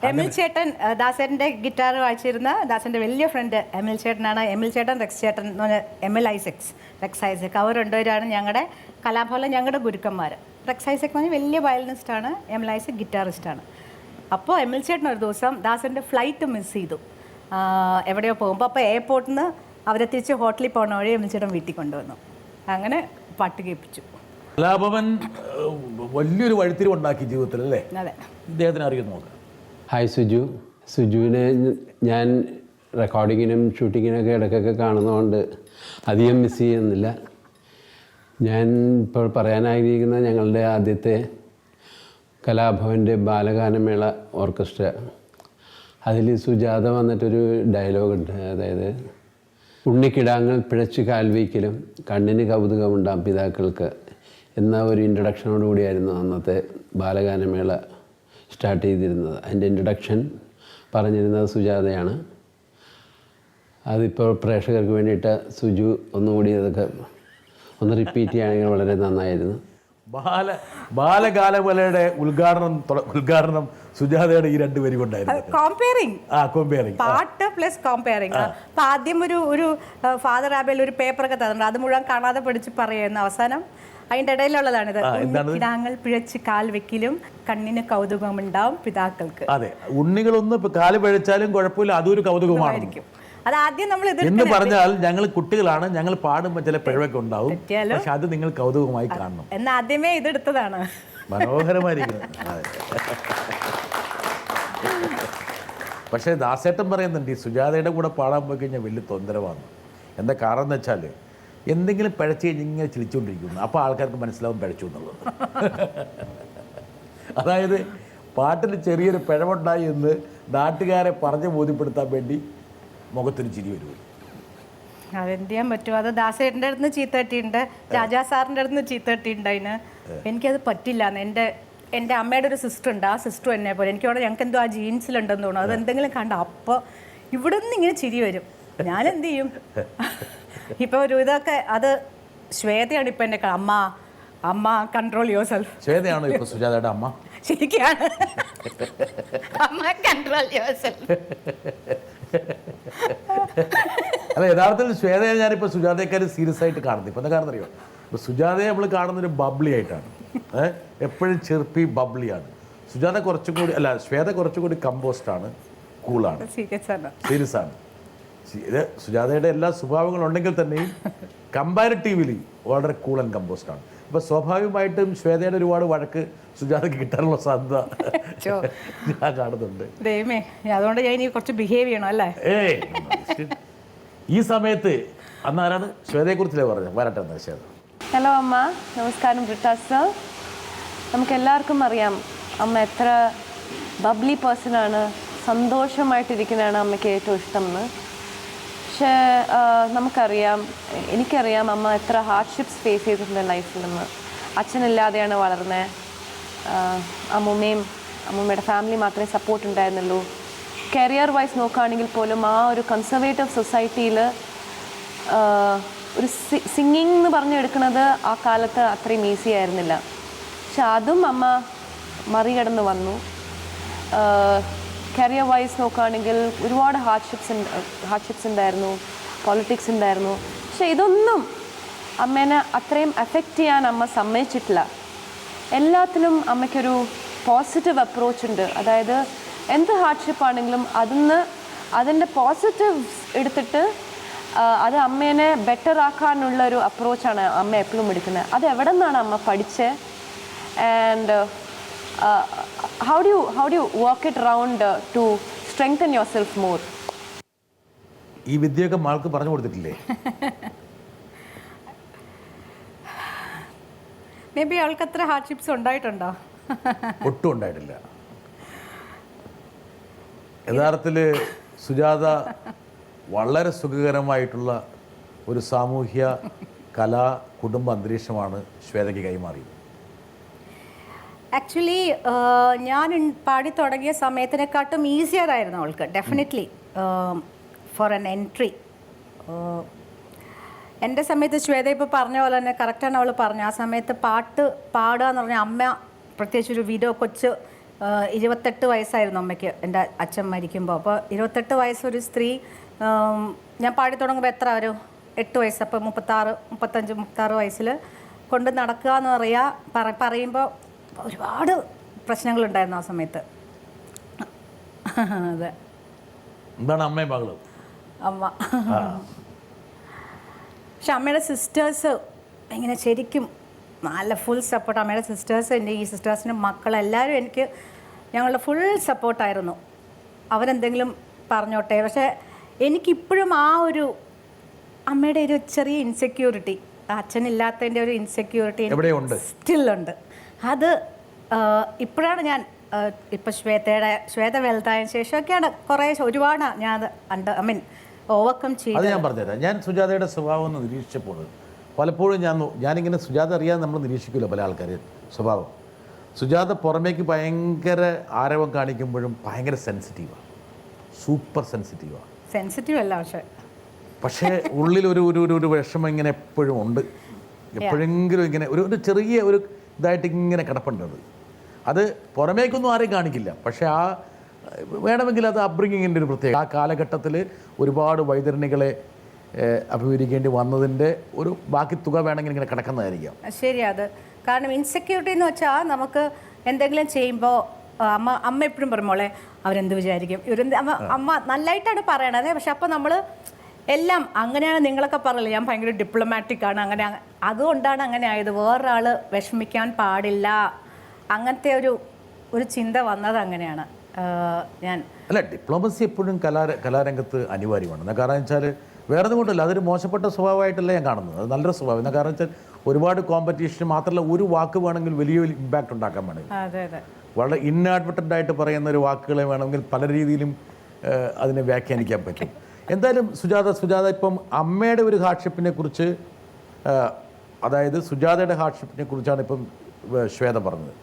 എമിൽ ചേട്ടൻ ദാസേട്ടൻ്റെ ഗിറ്റാർ വായിച്ചിരുന്ന ദാസൻ്റെ വലിയ ഫ്രണ്ട് എമിൽ ചേട്ടനാണ്. എമിൽ ചേട്ടൻ, റെക്സ് ചേട്ടൻ എന്ന് പറഞ്ഞാൽ എമിൽ ഐസക്സ്, റെക്സ് ഐസക്, അവർ രണ്ടുപേരാണ് ഞങ്ങളുടെ കലാഭവനിലെ ഞങ്ങളുടെ ഗുരുക്കന്മാർ. റെക്സ് ഐസക് എന്ന് പറഞ്ഞാൽ വലിയ വയലിനിസ്റ്റാണ്, എമിൽ ഐസക് ഗിറ്റാറിസ്റ്റാണ്. അപ്പോൾ എമിൽ ചേട്ടൻ ഒരു ദിവസം ദാസൻ്റെ ഫ്ലൈറ്റ് മിസ് ചെയ്തു എവിടെയോ പോകുമ്പോൾ. അപ്പോൾ എയർപോർട്ടിൽ നിന്ന് അവരെ തിരിച്ച് ഹോട്ടലിൽ പോകുന്ന വഴി എമിൽ ചേട്ടൻ വീട്ടിൽ കൊണ്ടുവന്നു. അങ്ങനെ പാട്ട് കേൾപ്പിച്ചു. കലാഭവൻ വലിയൊരു വഴിത്തിരിവുണ്ടാക്കി ജീവിതത്തിൽ അല്ലേ? അതെ. ഇദ്ദേഹത്തിന് അറിയുന്നു നോക്കാം. ഹായ് സുജു. സുജുവിനെ ഞാൻ റെക്കോർഡിങ്ങിനും ഷൂട്ടിങ്ങിനൊക്കെ ഇടയ്ക്കൊക്കെ കാണുന്നതുകൊണ്ട് അധികം മിസ് ചെയ്യുന്നില്ല. ഞാൻ ഇപ്പോൾ പറയാനാഗ്രഹിക്കുന്ന ഞങ്ങളുടെ ആദ്യത്തെ കലാഭവൻ്റെ ബാലഗാനമേള ഓർക്കസ്ട്ര, അതിൽ സുജാത വന്നിട്ടൊരു ഡയലോഗുണ്ട്. അതായത് ഉണ്ണിക്കിടാങ്ങൾ പിഴച്ചു കാൽവയ്ക്കലും കണ്ണിന് കൗതുകമുണ്ടാം പിതാക്കൾക്ക് എന്ന ഒരു ഇൻട്രഡക്ഷനോട് കൂടിയായിരുന്നു അന്നത്തെ ബാലഗാനമേള സ്റ്റാർട്ട് ചെയ്തിരുന്നത്. അതിൻ്റെ ഇൻട്രഡക്ഷൻ പറഞ്ഞിരുന്നത് സുജാതയാണ്. അതിപ്പോൾ പ്രേക്ഷകർക്ക് വേണ്ടിയിട്ട് സുജു ഒന്നുകൂടി അതൊക്കെ ഒന്ന് റിപ്പീറ്റ് ചെയ്യുകയാണെങ്കിൽ വളരെ നന്നായിരുന്നു. ബാലഗാനമേളയുടെ ഉദ്ഘാടനം സുജാതയുടെ ഈ രണ്ട് വരി കൊണ്ടായിരുന്നു. പാട്ട് പ്ലസ് കോമ്പയറിംഗ്. അപ്പൊ ആദ്യം ഒരു ഫാദർ ആബേൽ ഒരു പേപ്പറൊക്കെ തന്നിട്ടുണ്ട്, അത് മുഴുവൻ കാണാതെ പഠിച്ച് പറയായിരുന്നു. അവസാനം അതിൻ്റെ ഇടയിലുള്ളതാണിത്. കിടാങ്ങൾ പിഴച്ച് കാൽ വെക്കിലും കണ്ണിന് കൗതുകമുണ്ടാവും പിതാക്കൾക്ക്. അതെ, ഉണ്ണികളൊന്ന് കാല് പിഴച്ചാലും കുഴപ്പമില്ല, അതൊരു കൗതുകമായിരിക്കും. അത് ആദ്യം നമ്മൾ എന്ന് പറഞ്ഞാൽ ഞങ്ങൾ കുട്ടികളാണ്, ഞങ്ങൾ പാടുമ്പോൾ ചില പിഴവൊക്കെ ഉണ്ടാവും, പക്ഷെ അത് നിങ്ങൾ കൗതുകമായി കാണണം എന്ന് ആദ്യമേ ഇതെടുത്തതാണ്. മനോഹരമായിരിക്കുന്നത്. പക്ഷേ ദാസേട്ടൻ പറയുന്നുണ്ട് ഈ സുജാതയുടെ കൂടെ പാടാൻ പോയി കഴിഞ്ഞാൽ വലിയ തൊന്തരവാണ്. എന്താ കാരണം എന്ന് വെച്ചാൽ എന്തെങ്കിലും പിഴച്ച് കഴിഞ്ഞ് ഇങ്ങനെ ചിരിച്ചുകൊണ്ടിരിക്കുന്നു, അപ്പോൾ ആൾക്കാർക്ക് മനസ്സിലാവും പിഴച്ചു എന്നുള്ളത്. അതായത് പാട്ടിൽ ചെറിയൊരു പിഴവുണ്ടായി എന്ന് നാട്ടുകാരെ പറഞ്ഞ് ബോധ്യപ്പെടുത്താൻ വേണ്ടി മുഖത്തിന് ചിരി വരുമോ? അതെന്ത് ചെയ്യാൻ പറ്റും? അത് ദാസേട്ടൻ്റെ അടുത്ത് നിന്ന് ചീത്ത കിട്ടിയിട്ടുണ്ട്, രാജാ സാറിൻ്റെ അടുത്ത് നിന്ന് ചീത്ത കിട്ടിയിട്ടുണ്ട്. അതിന് എനിക്കത് പറ്റില്ല. എൻ്റെ അമ്മയുടെ ഒരു സിസ്റ്റർ ഉണ്ട്, ആ സിസ്റ്റർ എന്നെ പോലെ എനിക്കവിടെ ഞങ്ങൾക്ക് എന്തോ ആ ജീൻസിലുണ്ടെന്ന് തോന്നുന്നു. അത് എന്തെങ്കിലും കണ്ട അപ്പോൾ ഇവിടെ നിന്ന് ഇങ്ങനെ ചിരി വരും. ഞാൻ എന്ത് ചെയ്യും? ഇപ്പോൾ ഒരു ഇതൊക്കെ അത് ശ്വേതയാണ് ഇപ്പം എൻ്റെ അമ്മ കൺട്രോൾ യുവർ സെൽഫ്. ശ്വേതയാണോ ഇപ്പോൾ സുജാതയുടെ അമ്മ? ശരിക്കാണ്, അമ്മ കൺട്രോൾ യുവർ സെൽഫ്. അല്ല, യഥാർത്ഥത്തിൽ ശ്വേതയെ ഞാനിപ്പോൾ സുജാതയെക്കാർ സീരിയസ് ആയിട്ട് കാണുന്നത്. ഇപ്പം എന്താ കാരണം അറിയോ? ഇപ്പോൾ സുജാതയെ നമ്മൾ കാണുന്നൊരു ബബ്ലി ആയിട്ടാണ്, എപ്പോഴും ചെറുപ്പി ബബ്ലിയാണ്. സുജാത കുറച്ചുകൂടി ശ്വേത കുറച്ചുകൂടി കമ്പോസ്റ്റാണ്, കൂളാണ്, സീരിയസ് ആണ്. ഇത് സുജാതയുടെ എല്ലാ സ്വഭാവങ്ങളും ഉണ്ടെങ്കിൽ തന്നെയും കമ്പാരിറ്റീവ്ലി വളരെ കൂൾ ആൻഡ് കമ്പോസ്റ്റ് ആണ്. അപ്പോൾ സ്വാഭാവികമായിട്ടും ശ്വേതയുടെ ഒരുപാട് വഴക്ക് സുജാതയ്ക്ക് കിട്ടാനുള്ള സാധ്യത ഞാൻ കാണുന്നുണ്ട്. ദൈവമേ, അതുകൊണ്ട് ഞാൻ ഇനി കുറച്ച് ബിഹേവ് ചെയ്യണം അല്ലേ? ഈ സമയത്ത് അന്ന് ആരാണ് ശ്വേതയെക്കുറിച്ചല്ലേ പറഞ്ഞത്? വരട്ടെ എന്നാ ശ്വേത. ഹലോ അമ്മ, നമസ്കാരം ബ്രിട്ടാ സർ. നമുക്ക് എല്ലാവർക്കും അറിയാം അമ്മ എത്ര ബബ്ലി പേഴ്സണാണ്, സന്തോഷമായിട്ടിരിക്കുന്നതാണ് അമ്മയ്ക്ക് ഏറ്റവും ഇഷ്ടം എന്ന്. പക്ഷേ എനിക്കറിയാം അമ്മ എത്ര ഹാർഡ്ഷിപ്സ് ഫേസ് ചെയ്തിട്ടുണ്ട് ലൈഫിൽ നിന്ന്. അച്ഛനില്ലാതെയാണ് വളർന്നത്. അമ്മൂമ്മയുടെ ഫാമിലി മാത്രമേ സപ്പോർട്ട് ഉണ്ടായിരുന്നുള്ളൂ. കരിയർ വൈസ് നോക്കുകയാണെങ്കിൽ പോലും ആ ഒരു കൺസർവേറ്റീവ് സൊസൈറ്റിയിൽ ഒരു സിംഗിങ് എന്ന് പറഞ്ഞെടുക്കുന്നത് ആ കാലത്ത് അത്രയും ഈസി ആയിരുന്നില്ല. പക്ഷെ അതും അമ്മ മറികടന്ന് വന്നു. കരിയർ വൈസ് നോക്കുകയാണെങ്കിൽ ഒരുപാട് ഹാർഡ്ഷിപ്സ് ഉണ്ടായിരുന്നു, പോളിറ്റിക്സ് ഉണ്ടായിരുന്നു. പക്ഷെ ഇതൊന്നും അമ്മേനെ അത്രയും എഫക്റ്റ് ചെയ്യാൻ അമ്മ സമ്മതിച്ചിട്ടില്ല. എല്ലാത്തിനും അമ്മയ്ക്കൊരു പോസിറ്റീവ് അപ്രോച്ച് ഉണ്ട്. അതായത് എന്ത് ഹാർഡ്ഷിപ്പാണെങ്കിലും അതിൻ്റെ പോസിറ്റീവ്സ് എടുത്തിട്ട് അത് അമ്മേനെ ബെറ്റർ ആക്കാനുള്ളൊരു അപ്രോച്ചാണ് അമ്മ എപ്പോഴും എടുക്കുന്നത്. അത് എവിടെ നിന്നാണ് അമ്മ പഠിച്ചത്? and how do you work it around to strengthen yourself more? ഈ വിദ്യയൊക്കെ മാൾക്ക് പറഞ്ഞു കൊടുത്തിട്ടില്ലേ? മേ ബി അവൾക്ക് അത്ര ഹാർഡ്ഷിപ്സ് ഉണ്ടായിട്ടുണ്ടോ? ഒട്ടും ഉണ്ടായിട്ടില്ല. യഥാർത്ഥത്തിൽ സുജാത വളരെ സുഖകരമായിട്ടുള്ള ഒരു സാമൂഹ്യ കലാ കുടുംബ അന്തരീക്ഷമാണ് ശ്വേതയ്ക്ക് കൈമാറിയത്. ആക്ച്വലി ഞാൻ പാടി തുടങ്ങിയ സമയത്തിനെക്കാട്ടും ഈസിയർ ആയിരുന്നു അവൾക്ക് ഡെഫിനറ്റ്ലി ഫോർ എൻ എൻട്രി. എൻ്റെ സമയത്ത് ശ്വേത ഇപ്പോൾ പറഞ്ഞ പോലെ തന്നെ കറക്റ്റാണ് അവൾ പറഞ്ഞു. ആ സമയത്ത് പാട്ട് പാടുക എന്ന് പറഞ്ഞാൽ അമ്മ പ്രത്യേകിച്ച് ഒരു വീഡിയോ കൊച്ച് 28 വയസ്സായിരുന്നു അമ്മയ്ക്ക് എൻ്റെ അച്ഛൻ മരിക്കുമ്പോൾ. അപ്പോൾ 28 വയസ്സൊരു സ്ത്രീ ഞാൻ പാടി തുടങ്ങുമ്പോൾ എത്ര ഒരു 8 വയസ്സ്, അപ്പോൾ 35 വയസ്സിൽ കൊണ്ട് നടക്കുക എന്ന് പറയുമ്പോൾ ഒരുപാട് പ്രശ്നങ്ങളുണ്ടായിരുന്നു ആ സമയത്ത്. അതെ, എന്താണ് അമ്മയും മകളും? അമ്മ. പക്ഷെ അമ്മയുടെ സിസ്റ്റേഴ്സ് ഇങ്ങനെ ശരിക്കും നല്ല ഫുൾ സപ്പോർട്ട്. അമ്മയുടെ സിസ്റ്റേഴ്സ്, എൻ്റെ ഈ സിസ്റ്റേഴ്സിൻ്റെ മക്കളെല്ലാവരും എനിക്ക് ഞങ്ങളുടെ ഫുൾ സപ്പോർട്ടായിരുന്നു. അവരെന്തെങ്കിലും പറഞ്ഞോട്ടെ. പക്ഷേ എനിക്കിപ്പോഴും ആ ഒരു അമ്മയുടെ ഒരു ചെറിയ ഇൻസെക്യൂരിറ്റി, അച്ഛനില്ലാത്തതിൻ്റെ ഒരു ഇൻസെക്യൂരിറ്റി സ്റ്റില്ലുണ്ട്. അത് ഇപ്പോഴാണ് ഞാൻ ഇപ്പോൾ ശ്വേത വലുതായതിനു ശേഷമൊക്കെയാണ് ഒരുപാട് ഞാൻ അത് ഓവർകം ചെയ്തു. അത് ഞാൻ പറഞ്ഞുതരാം. ഞാൻ സുജാതയുടെ സ്വഭാവം ഒന്ന് നിരീക്ഷിച്ചപ്പോൾ പലപ്പോഴും ഞാനിങ്ങനെ സുജാത അറിയാതെ നമ്മൾ നിരീക്ഷിക്കില്ല പല ആൾക്കാർ സ്വഭാവം. സുജാത പുറമേക്ക് ഭയങ്കര ആരവം കാണിക്കുമ്പോഴും ഭയങ്കര സെൻസിറ്റീവാണ്, സൂപ്പർ സെൻസിറ്റീവാണ്. സെൻസിറ്റീവ് അല്ല പക്ഷേ ഉള്ളിൽ ഒരു വിഷമം ഇങ്ങനെ എപ്പോഴും ഉണ്ട്. എപ്പോഴെങ്കിലും ഇങ്ങനെ ഒരു ചെറിയ ഒരു ഇതായിട്ട് ഇങ്ങനെ കിടപ്പുണ്ട്. അത് പുറമേക്കൊന്നും ആരെയും കാണിക്കില്ല. പക്ഷേ ആ വേണമെങ്കിൽ അത് അപ്ബ്രിങ്ങിങ്ങിൻ്റെ ഒരു പ്രത്യേകത. ആ കാലഘട്ടത്തിൽ ഒരുപാട് വൈതരണികളെ അഭിമുഖീകരിക്കേണ്ടി വന്നതിൻ്റെ ഒരു ബാക്കി തുക വേണമെങ്കിൽ ഇങ്ങനെ കിടക്കുന്നതായിരിക്കാം. ശരി, അത് കാരണം ഇൻസെക്യൂരിറ്റി എന്ന് വെച്ചാൽ നമുക്ക് എന്തെങ്കിലും ചെയ്യുമ്പോൾ അമ്മ എപ്പോഴും പറയുമ്പോളെ അവരെന്ത് വിചാരിക്കും, അമ്മ നല്ലതായിട്ടാണ് പറയണത്. പക്ഷെ അപ്പോൾ നമ്മൾ എല്ലാം അങ്ങനെയാണ്. നിങ്ങളൊക്കെ പറയില്ല ഞാൻ ഭയങ്കര ഡിപ്ലോമാറ്റിക് ആണ്, അങ്ങനെ അതുകൊണ്ടാണ് അങ്ങനെ ആയത്. വേറൊരാൾ വിഷമിക്കാൻ പാടില്ല, അങ്ങനത്തെ ഒരു ചിന്ത വന്നത് അങ്ങനെയാണ്. അല്ല, ഡിപ്ലോമസി എപ്പോഴും കലാരംഗത്ത് അനിവാര്യമാണ്. എന്താ കാരണം വെച്ചാൽ വേറെ ഒന്നും കൊണ്ടല്ല, അതൊരു മോശപ്പെട്ട സ്വഭാവമായിട്ടല്ല ഞാൻ കാണുന്നത്. അത് നല്ലൊരു സ്വഭാവം. എന്താ കാരണം വെച്ചാൽ ഒരുപാട് കോമ്പറ്റീഷൻ മാത്രമല്ല, ഒരു വാക്ക് വേണമെങ്കിൽ വലിയ ഇമ്പാക്റ്റ് ഉണ്ടാക്കാൻ വേണമെങ്കിൽ വളരെ ഇൻഅഡ്വർട്ടൻ്റ് ആയിട്ട് പറയുന്ന ഒരു വാക്കുകളെ വേണമെങ്കിൽ പല രീതിയിലും അതിനെ വ്യാഖ്യാനിക്കാൻ പറ്റും. എന്തായാലും സുജാത ഇപ്പം അമ്മയുടെ ഒരു ഹാർഡ്ഷിപ്പിനെ കുറിച്ച്, അതായത് സുജാതയുടെ ഹാർഡ്ഷിപ്പിനെ കുറിച്ചാണ് ഇപ്പം ശ്വേത പറഞ്ഞത്.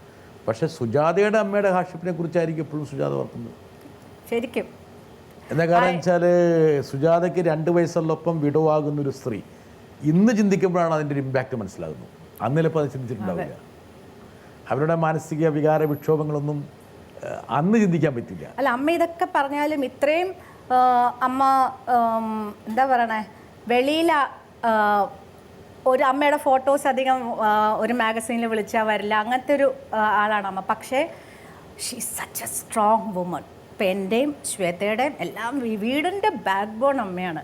പക്ഷേ സുജാതയുടെ അമ്മയുടെ ഹാർഡ്ഷിപ്പിനെ കുറിച്ചായിരിക്കും എപ്പോഴും സുജാത ഓർക്കുന്നത് ശരിക്കും. എന്താ കാരണം വെച്ചാൽ സുജാതയ്ക്ക് 2 വയസ്സുള്ളപ്പം വിടവാകുന്നൊരു സ്ത്രീ ഇന്ന് ചിന്തിക്കുമ്പോഴാണ് അതിൻ്റെ ഒരു ഇമ്പാക്റ്റ് മനസ്സിലാകുന്നത്. അന്ന് ചിലപ്പോൾ അത് ചിന്തിച്ചിട്ടുണ്ടാവില്ല. അവരുടെ മാനസിക വികാര വിക്ഷോഭങ്ങളൊന്നും അന്ന് ചിന്തിക്കാൻ പറ്റില്ല. അല്ല, അമ്മ ഇതൊക്കെ പറഞ്ഞാലും ഇത്രയും അമ്മ എന്താ പറയണേ, വെളിയിൽ ഒരു അമ്മയുടെ ഫോട്ടോസ് അധികം ഒരു മാഗസീനിൽ വിളിച്ചാൽ വരില്ല, അങ്ങനത്തെ ഒരു ആളാണ് അമ്മ. പക്ഷേ she is such A strong woman. ഇപ്പം എൻ്റെയും ശ്വേതയുടെയും എല്ലാം വീടിൻ്റെ ബാക്ക് ബോൺ അമ്മയാണ്.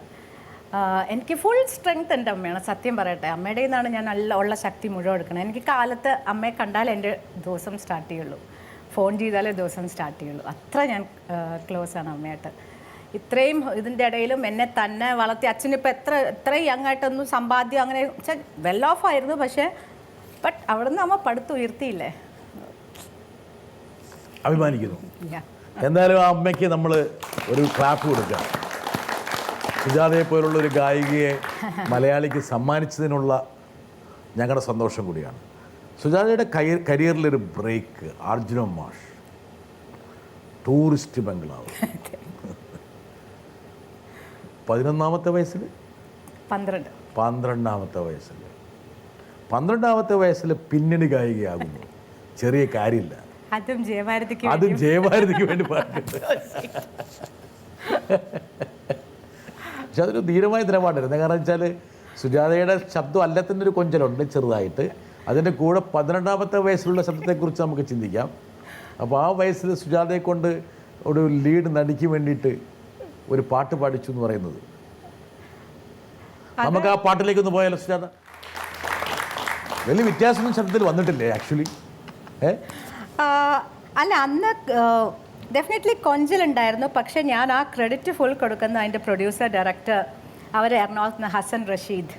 എനിക്ക് ഫുൾ സ്ട്രെങ്ത് എൻ്റെ അമ്മയാണ്. സത്യം പറയട്ടെ, അമ്മയുടെ നിന്നാണ് ഞാൻ നല്ല ഉള്ള ശക്തി മുഴുവൻ എടുക്കണം. എനിക്ക് കാലത്ത് അമ്മയെ കണ്ടാൽ എൻ്റെ ദിവസം സ്റ്റാർട്ട് ചെയ്യുള്ളൂ, ഫോൺ ചെയ്താലേ ദിവസം സ്റ്റാർട്ട് ചെയ്യുള്ളൂ. അത്ര ഞാൻ ക്ലോസാണ് അമ്മയായിട്ട്. ഇത്രയും ഇതിൻ്റെ ഇടയിലും എന്നെ തന്നെ വളർത്തി. അച്ഛനിപ്പോൾ എത്രയും യങ് ആയിട്ടൊന്നും സമ്പാദ്യം അങ്ങനെ വെച്ചാൽ വെൽ ഓഫ് ആയിരുന്നു. പക്ഷേ അവിടുന്ന് അമ്മ പടുത്തുയർത്തിയില്ലേ, അഭിമാനിക്കുന്നു. എന്തായാലും ആ അമ്മയ്ക്ക് നമ്മൾ ഒരു ക്ലാപ്പ് കൊടുക്കാം. സുജാതയെ പോലുള്ള ഒരു ഗായികയെ മലയാളിക്ക് സമ്മാനിച്ചതിനുള്ള ഞങ്ങളുടെ സന്തോഷം കൂടിയാണ്. സുജാതയുടെ കരിയറിലൊരു ബ്രേക്ക് അർജുന മാഷ്, ടൂറിസ്റ്റ് ബംഗ്ലാവ്, 11ാമത്തെ വയസ്സിൽ 12ാമത്തെ വയസ്സിൽ പിന്നണി ഗായികയാകുന്നു. ചെറിയ കാര്യമില്ല. അതും ജയഭാരതിക്ക് വേണ്ടി പാടിട്ടുണ്ട്. പക്ഷെ അതൊരു ധീരമായ നിലപാടായിരുന്നു. കാരണം വെച്ചാൽ സുജാതയുടെ ശബ്ദം അല്ലത്തിൻ്റെ ഒരു കൊഞ്ചലുണ്ട് ചെറുതായിട്ട്. അതിൻ്റെ കൂടെ 12ാമത്തെ വയസ്സിലുള്ള ശബ്ദത്തെക്കുറിച്ച് നമുക്ക് ചിന്തിക്കാം. അപ്പോൾ ആ വയസ്സിൽ സുജാതയെ കൊണ്ട് ഒരു ലീഡ് നടിക്ക് വേണ്ടിയിട്ട് ഒരു പാട്ട് പാടിച്ചു എന്ന് പറയുന്നത്. നമുക്ക് ആ പാട്ടിലേക്കൊന്ന് പോയാലോ സുജാത? വലിയ വ്യത്യാസമൊന്നും ശബ്ദത്തിൽ വന്നിട്ടില്ലേ ആക്ച്വലി? അല്ല, അന്ന് ഡെഫിനറ്റ്ലി കൊഞ്ചലുണ്ടായിരുന്നു. പക്ഷെ ഞാൻ ആ ക്രെഡിറ്റ് ഫുൾ കൊടുക്കുന്ന അതിൻ്റെ പ്രൊഡ്യൂസർ ഡയറക്ടർ അവർ എറണാകുളത്ത് നിന്ന് ഹസൻ റഷീദ്,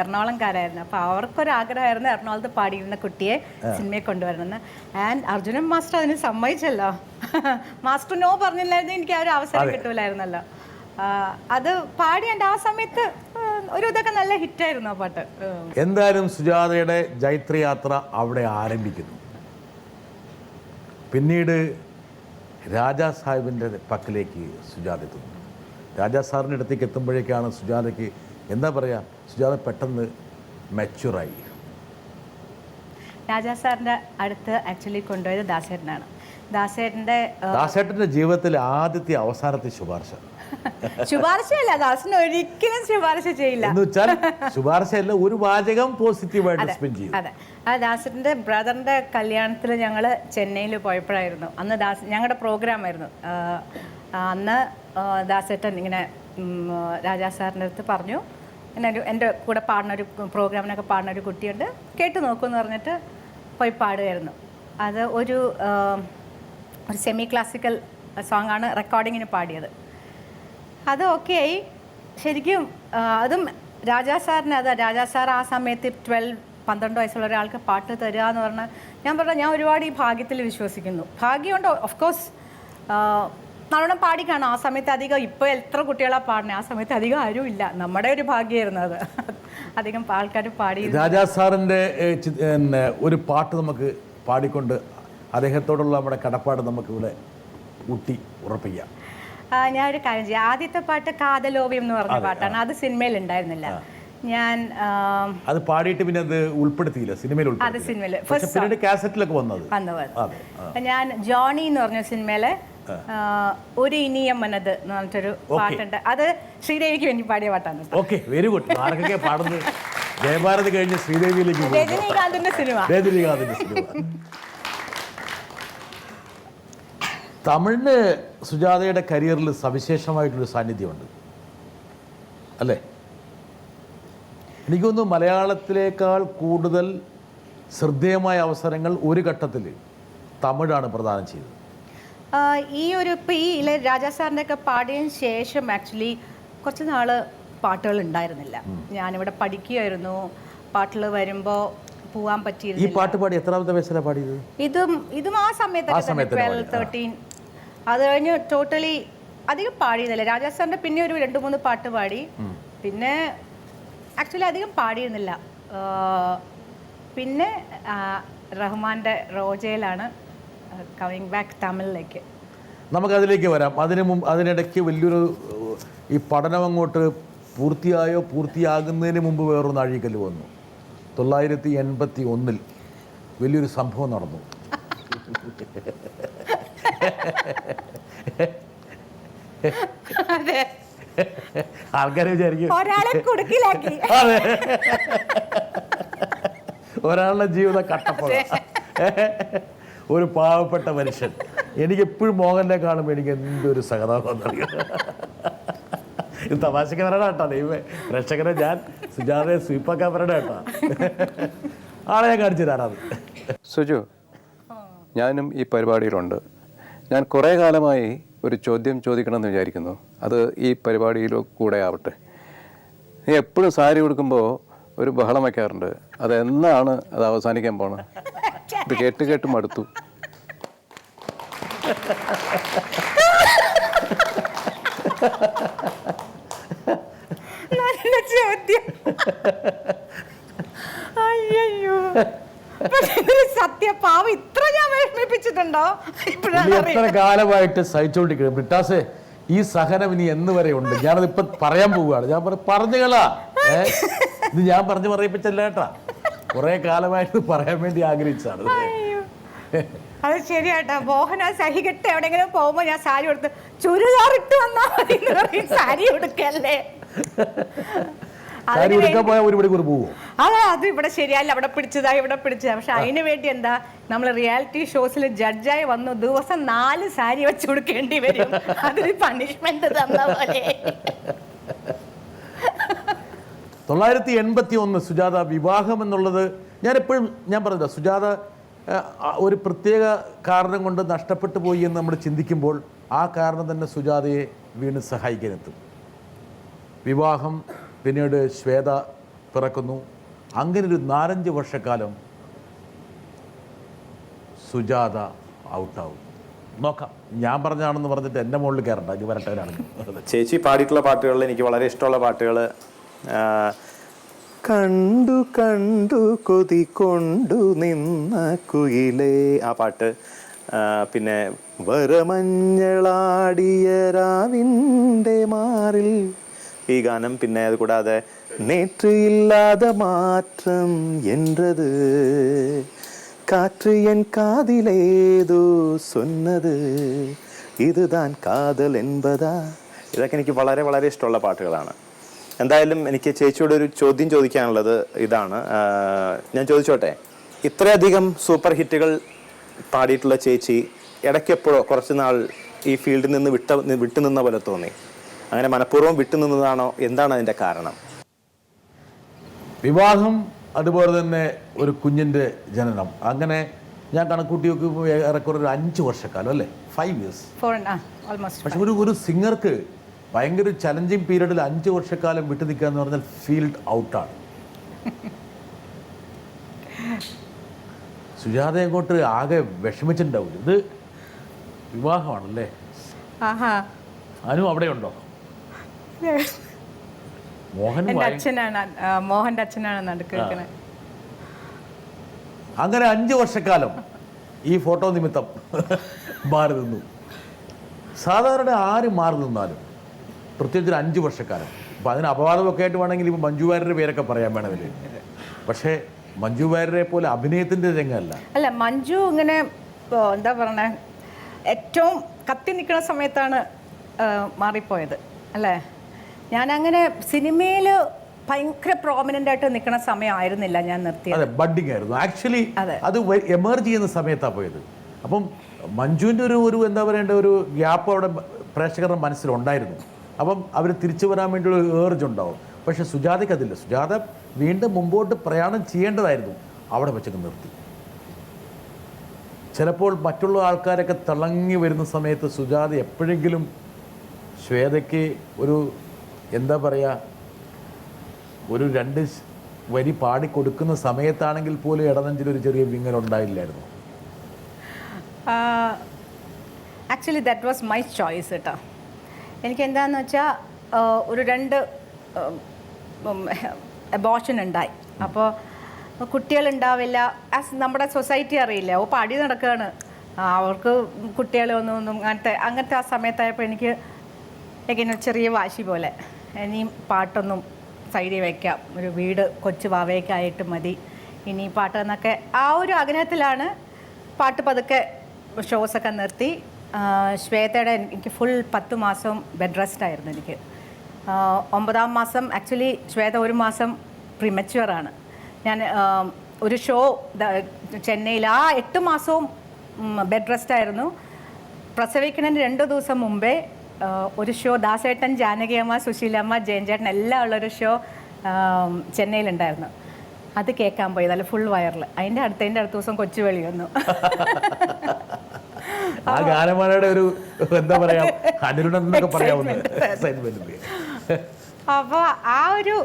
എറണാകുളംകാരായിരുന്നു. അപ്പോൾ അവർക്കൊരാഗ്രഹമായിരുന്നു എറണാകുളത്ത് പാടിയിരുന്ന കുട്ടിയെ സിനിമയെ കൊണ്ടുവരണമെന്ന്. ആൻഡ് അർജുനൻ മാസ്റ്റർ അതിന് സമ്മതിച്ചല്ലോ. മാസ്റ്റർ നോ പറഞ്ഞില്ലായിരുന്നു, എനിക്ക് ആ ഒരു അവസരം കിട്ടൂലായിരുന്നല്ലോ. അത് പാടി എൻ്റെ ആ സമയത്ത് ഒരു ഇതൊക്കെ നല്ല ഹിറ്റായിരുന്നു ആ പാട്ട്. എന്തായാലും സുജാതയുടെ ജൈത്രയാത്ര അവിടെ ആരംഭിക്കുന്നു. പിന്നീട് രാജാ സാഹിബിൻ്റെ പക്കലേക്ക് സുജാത എത്തുന്നു. രാജാ സാറിൻ്റെ അടുത്തേക്ക് എത്തുമ്പോഴേക്കാണ് സുജാതയ്ക്ക് എന്താ പറയുക, സുജാത പെട്ടെന്ന് മെച്യൂറായി. രാജാ സാറിൻ്റെ അടുത്ത് ആക്ച്വലി കൊണ്ടുപോയത് ദാസേട്ടനാണ്. ദാസേട്ടൻ്റെ ജീവിതത്തിലെ ആദ്യത്തെ അവസാനത്തെ ശുപാർശയല്ല, ദാസന് ഒരിക്കലും ശുപാർശ ചെയ്യില്ല. എന്ന് വെച്ചാൽ ശുപാർശയല്ല, ഒരു വാചകം പോസിറ്റീവായിട്ട് സ്പെൻഡ് ചെയ്യും. അതെ, ആ ദാസേട്ടൻ്റെ ബ്രദറിൻ്റെ കല്യാണത്തിൽ ഞങ്ങൾ ചെന്നൈയിൽ പോയപ്പോഴായിരുന്നു. അന്ന് ഞങ്ങളുടെ പ്രോഗ്രാമായിരുന്നു. അന്ന് ദാസേട്ടൻ ഇങ്ങനെ രാജാ സാറിൻ്റെ അടുത്ത് പറഞ്ഞു, ഇങ്ങനെ എൻ്റെ കൂടെ പാടുന്നൊരു പ്രോഗ്രാമിനൊക്കെ പാടുന്നൊരു കുട്ടിയുണ്ട്, കേട്ട് നോക്കുമെന്ന് പറഞ്ഞിട്ട് പോയി പാടുമായിരുന്നു. അത് ഒരു സെമി ക്ലാസിക്കൽ സോങ്ങാണ് റെക്കോർഡിങ്ങിന് പാടിയത്. അത് ഓക്കെ ആയി. ശരിക്കും അതും രാജാ സാറിന് രാജാ സാർ ആ സമയത്ത് 12 വയസ്സുള്ള ഒരാൾക്ക് പാട്ട് തരിക എന്ന് പറഞ്ഞാൽ ഞാൻ ഒരുപാട് ഈ ഭാഗ്യത്തിൽ വിശ്വസിക്കുന്നു. ഭാഗ്യമുണ്ട്, ഓഫ് കോഴ്സ് നല്ലോണം പാടിക്കാണോ ആ സമയത്ത്. അധികം ഇപ്പോൾ എത്ര കുട്ടികളാണ് പാടുന്നത്, ആ സമയത്ത് അധികം ആരും ഇല്ല. നമ്മുടെ ഒരു ഭാഗ്യമായിരുന്നു അത്. അധികം ആൾക്കാർ പാടി. രാജാ സാറിൻ്റെ ഒരു പാട്ട് നമുക്ക് പാടിക്കൊണ്ട് അദ്ദേഹത്തോടുള്ള നമ്മുടെ കടപ്പാട് നമുക്കിവിടെ ഊട്ടി ഉറപ്പിക്കാം. ഞാനൊരു കാര്യം ചെയ്യാം. ആദ്യത്തെ പാട്ട് കാതലോവ്യം എന്ന് പറഞ്ഞ പാട്ടാണ്. അത് സിനിമയിൽ ഉണ്ടായിരുന്നില്ല. ഞാൻ അത് പാടിയിട്ട് പിന്നെ അത് ഉൾപ്പെടുത്തിയില്ല സിനിമയിൽ. അത് സിനിമയിൽ കാസറ്റിലൊക്കെ വന്നത്. ഞാൻ ജോണി എന്ന് പറഞ്ഞ സിനിമയിലെ ഒരു ഇനിയം മനത് എന്ന് പറഞ്ഞിട്ടൊരു പാട്ടുണ്ട്. അത് ശ്രീദേവിക്ക് വേണ്ടി പാടിയ പാട്ടാണ്. Okay, very good. ആരൊക്കെ പാടുന്നത്? ജയഭാരതി കഴിഞ്ഞ് ശ്രീദേവിയിലേക്ക് രജനീകാന്തിന്റെ സിനിമ. തമിഴിന് സുജാതയുടെ കരിയറിൽ സവിശേഷമായിട്ടൊരു സാന്നിധ്യമുണ്ട് അല്ലേ? എനിക്കൊന്ന് മലയാളത്തിലേക്കാൾ കൂടുതൽ ശ്രദ്ധേയമായ അവസരങ്ങൾ ഒരു ഘട്ടത്തിൽ തമിഴാണ് പ്രദാനം ചെയ്തത്. ഈ ഒരു ഇപ്പോൾ ഈ രാജാ സാറിൻ്റെ ഒക്കെ പാടിയതിന് ശേഷം ആക്ച്വലി കുറച്ച് നാൾ പാട്ടുകൾ ഉണ്ടായിരുന്നില്ല. ഞാനിവിടെ പഠിക്കുകയായിരുന്നു. പാട്ടുകൾ വരുമ്പോൾ പോവാൻ പറ്റിയിരുന്നു. ഈ പാട്ട് പാടി എത്രാമത്തെ വയസ്സിലാണ് പാടിയത്? ഇതും ആ സമയത്തൊക്കെ 12, 13. അത് കഴിഞ്ഞ് ടോട്ടലി അധികം പാടിയിരുന്നില്ല. രാജാ സാറിൻ്റെ പിന്നെ ഒരു 2-3 പാട്ട് പാടി. പിന്നെ ആക്ച്വലി അധികം പാടിയിരുന്നില്ല. പിന്നെ റഹ്മാൻ്റെ റോജയിലാണ് കമ്മിങ് ബാക്ക് തമിഴിലേക്ക്. നമുക്കതിലേക്ക് വരാം. അതിനിടയ്ക്ക് വലിയൊരു ഈ പഠനം അങ്ങോട്ട് പൂർത്തിയാകുന്നതിന് മുമ്പ് വേറൊരു നാഴികക്കല്ല് വന്നു. 1981 വലിയൊരു സംഭവം നടന്നു. ആൾക്കാരെ വിചാരിക്കും ഒരാളുടെ ജീവിതം കട്ടപ്പുഴ. ഒരു പാവപ്പെട്ട മനുഷ്യൻ. എനിക്കെപ്പോഴും മോഹനെ കാണുമ്പോൾ എനിക്ക് എന്തൊരു സഹതാപം അറിയാം. ഇത് തമാശക്ക് വരണ കേട്ടോ ദൈവമേ. പ്രേക്ഷകരെ ഞാൻ സുജാതയെ സ്വീപ്പാക്കാൻ വരണ കേട്ടോ. ആളെ ഞാൻ കാണിച്ചു തരാറത്. സുജു, ഞാനും ഈ പരിപാടിയിലുണ്ട്. ഞാൻ കുറേ കാലമായി ഒരു ചോദ്യം ചോദിക്കണമെന്ന് വിചാരിക്കുന്നു. അത് ഈ പരിപാടിയിലോ കൂടെ ആവട്ടെ. നീ എപ്പോഴും സാരി ഉടുക്കുമ്പോൾ ഒരു ബഹളം വയ്ക്കാറുണ്ട്. അതെന്നാണ് അത് അവസാനിക്കാൻ പോണത്? ഇത് കേട്ട് കേട്ട് മടുത്തു. നല്ല ചോദ്യം. അയ്യോ, സത്യപാവം ഇത്ര ഞാൻ വിഷമിപ്പിച്ചിട്ടുണ്ടോ? എത്ര കാലമായിട്ട് സഹിച്ചോണ്ടിരിക്കണം ബ്രിട്ടാസേ. ഈ സഹനം ഇനി എന്ന് വരെ ഉണ്ട്? ഞാനതിപ്പോ പറയാൻ പോവുകയാണ്. ഞാൻ പറഞ്ഞുകളാ. ഇത് ഞാൻ പറഞ്ഞു പറയിപ്പിച്ചല്ല കേട്ടാ. കുറെ കാലമായിട്ട് പറയാൻ വേണ്ടി ആഗ്രഹിച്ചാണ്. അത് ശരിയാട്ടോ. മോഹന സഹികെട്ട് എവിടെയെങ്കിലും പോകുമ്പോ ഞാൻ സാരി കൊടുത്ത് ചുരിദാറിട്ട് വന്നാ മതി. സാരി കൊടുക്കല്ലേ. സാരി എടുക്കാൻ പോയാൽ ഒരു മണിക്കൂർ പോകുമോ? അത് ഇവിടെ ശരിയല്ല, അവിടെ പിടിച്ചതാ ഇവിടെ പിടിച്ചതാ. പക്ഷെ അതിന് വേണ്ടി എന്താ, നമ്മൾ റിയാലിറ്റി ഷോസിൽ ജഡ്ജായി വന്നു ദിവസം 4 സാരി വെച്ച് കൊടുക്കേണ്ടി വരും. അതൊരു പണിഷ്മെന്റ് തന്ന പോലെ. 1981 സുജാത വിവാഹം എന്നുള്ളത് ഞാൻ പറഞ്ഞത് സുജാത ഒരു പ്രത്യേക കാരണം കൊണ്ട് നഷ്ടപ്പെട്ടു പോയി എന്ന് നമ്മൾ ചിന്തിക്കുമ്പോൾ ആ കാരണം തന്നെ സുജാതയെ വീണ്ടും സഹായിക്കാനെത്തും. വിവാഹം, പിന്നീട് ശ്വേത പിറക്കുന്നു. അങ്ങനെ ഒരു 4-5 വർഷക്കാലം സുജാത ഔട്ടാവും. നോക്കാം, ഞാൻ പറഞ്ഞാണെന്ന് പറഞ്ഞിട്ട് എൻ്റെ മുകളിൽ കയറണ്ട, ഇത് വരട്ടവരാണെങ്കിൽ. ചേച്ചി പാടിയിട്ടുള്ള പാട്ടുകളിൽ എനിക്ക് വളരെ ഇഷ്ടമുള്ള പാട്ടുകൾ കണ്ടു കണ്ടു കൊതി കൊണ്ടു നിന്ന കുയിലേ, ആ പാട്ട്. പിന്നെ വരമഞ്ഞളാടിയ രാവിൻ്റെ മാറിൽ, ഈ ഗാനം. പിന്നെ അതുകൂടാതെ നേற்று ഇല്ലാத മാറ്റം என்றது, காற்று என் காதிலேதோ சொன்னது, இதுதான் കാതൽ என்பதா. ഇതൊക്കെ എനിക്ക് വളരെ വളരെ ഇഷ്ടമുള്ള പാട്ടുകളാണ്. എന്തായാലും എനിക്ക് ചേച്ചിയോട് ഒരു ചോദ്യം ചോദിക്കാനുള്ളത് ഇതാണ്. ഞാൻ ചോദിച്ചോട്ടെ, ഇത്രയധികം സൂപ്പർ ഹിറ്റുകൾ പാടിയിട്ടുള്ള ചേച്ചി ഇടയ്ക്കെപ്പോഴോ കുറച്ച് നാൾ ഈ ഫീൽഡിൽ നിന്ന് വിട്ടുനിന്ന പോലെ തോന്നി. അങ്ങനെ മനഃപൂർവ്വം വിട്ടുനിന്നതാണോ? എന്താണ് അതിൻ്റെ കാരണം? വിവാഹം, അതുപോലെ തന്നെ ഒരു കുഞ്ഞിൻ്റെ ജനനം. അങ്ങനെ ഞാൻ കണക്കൂട്ടി നോക്കുമ്പോൾ ഏറെക്കുറെ ഒരു 5 വർഷക്കാലം അല്ലേ, 5 years. പക്ഷെ ഒരു സിംഗർക്ക് ഭയങ്കര ചലഞ്ചിങ് പീരീഡിൽ 5 വർഷക്കാലം വിട്ടു നിൽക്കുക എന്ന് പറഞ്ഞാൽ ഫീൽഡ് ഔട്ടാണ്. സുജാത അങ്ങോട്ട് ആകെ വിഷമിച്ചിട്ടുണ്ടാവും. ഇത് വിവാഹമാണല്ലേ. അനു അവിടെ ഉണ്ടോ? മോഹൻ്റെ അച്ഛനാണ് നടുക്കുന്നത്. അങ്ങനെ 5 വർഷക്കാലം ഈ ഫോട്ടോ നിമിത്തം മാറി നിന്നു. സാധാരണ ആര് മാറി നിന്നാലും പ്രത്യേകിച്ച് ഒരു 5 വർഷക്കാലം. അപ്പോൾ അതിന് അപവാദമൊക്കെ ആയിട്ട് വേണമെങ്കിൽ ഇപ്പോൾ മഞ്ജു വാര്യരുടെ പേരൊക്കെ പറയാൻ വേണമെങ്കിൽ. പക്ഷേ മഞ്ജു വാര്യരെ പോലെ അഭിനയത്തിൻ്റെ രംഗമല്ല. അല്ല, മഞ്ജു ഇങ്ങനെ എന്താ പറയണേ, ഏറ്റവും കത്തി നിൽക്കുന്ന സമയത്താണ് മാറിപ്പോയത് അല്ലേ. ഞാനങ്ങനെ സിനിമയിൽ ഭയങ്കര പ്രോമിനൻ്റ് ആയിട്ട് നിൽക്കുന്ന സമയമായിരുന്നില്ല ഞാൻ നിർത്തിയത്. അതെ, ബഡ്ഡിങ് ആയിരുന്നു ആക്ച്വലി. അത് എമർജ് ചെയ്യുന്ന സമയത്താണ് പോയത്. അപ്പം മഞ്ജുവിൻ്റെ ഒരു എന്താ പറയേണ്ട ഒരു ഗ്യാപ്പ് അവിടെ പ്രേക്ഷകരുടെ മനസ്സിലുണ്ടായിരുന്നു. അപ്പം അവർ തിരിച്ചു വരാൻ വേണ്ടിയുള്ള ഒരു ഏർജ് ഉണ്ടാവും. പക്ഷെ സുജാതയ്ക്ക് അതില്ല. സുജാത വീണ്ടും മുമ്പോട്ട് പ്രയാണം ചെയ്യേണ്ടതായിരുന്നു, അവിടെ വെച്ചൊക്കെ നിർത്തി. ചിലപ്പോൾ മറ്റുള്ള ആൾക്കാരൊക്കെ തിളങ്ങി വരുന്ന സമയത്ത് സുജാത എപ്പോഴെങ്കിലും ശ്വേതയ്ക്ക് ഒരു എന്താ പറയുക, ഒരു 2 വരി പാടിക്കൊടുക്കുന്ന സമയത്താണെങ്കിൽ പോലും ഇടനെഞ്ചിലൊരു ചെറിയ വിങ്ങലുണ്ടായില്ലായിരുന്നു. Actually that was my choice കേട്ടോ. എനിക്ക് എന്താണെന്ന് വെച്ചാൽ ഒരു 2 അബോർഷൻ ഉണ്ടായി. അപ്പോൾ കുട്ടികളുണ്ടാവില്ല. നമ്മുടെ സൊസൈറ്റി അറിയില്ല, പാടി നടക്കുകയാണ്, അവർക്ക് കുട്ടികളൊന്നും അങ്ങനത്തെ ആ സമയത്തായപ്പോൾ എനിക്ക് ഇങ്ങനെ ചെറിയ വാശി പോലെ ഇനി പാട്ടൊന്നും സൈഡിൽ വയ്ക്കാം, ഒരു വീട് കൊച്ചു വാവയ്ക്കായിട്ട് മതി ഇനി പാട്ട് എന്നൊക്കെ ആ ഒരു ആഗ്രഹത്തിലാണ് പാട്ട് പതുക്കെ ഷോസൊക്കെ നിർത്തി. ശ്വേതയുടെ എനിക്ക് ഫുൾ 10 മാസം ബെഡ് റെസ്റ്റ് ആയിരുന്നു എനിക്ക്. 9ാം മാസം ആക്ച്വലി ശ്വേത 1 മാസം പ്രിമച്വറാണ്. ഞാൻ ഒരു ഷോ ചെന്നൈയിൽ ആ 8 മാസവും ബെഡ് റെസ്റ്റ് ആയിരുന്നു. പ്രസവിക്കുന്നതിന് 2 ദിവസം മുമ്പേ ഒരു ഷോ ദാസേട്ടൻ, ജാനകിയമ്മ, സുശീലമ്മ, ജയൻചേട്ടൻ എല്ലാം ഉള്ളൊരു ഷോ ചെന്നൈയിലുണ്ടായിരുന്നു. അത് കേൾക്കാൻ പോയി, നല്ല ഫുൾ വയറിൽ. അതിൻ്റെ അടുത്ത ദിവസം കൊച്ചുവേളി വന്നു. ആ ഗാനമേളയുടെ ഒരു എന്താ പറയാ, അനുരണനൊക്കെ പറയാവുന്ന. അപ്പോൾ ആ ഒരു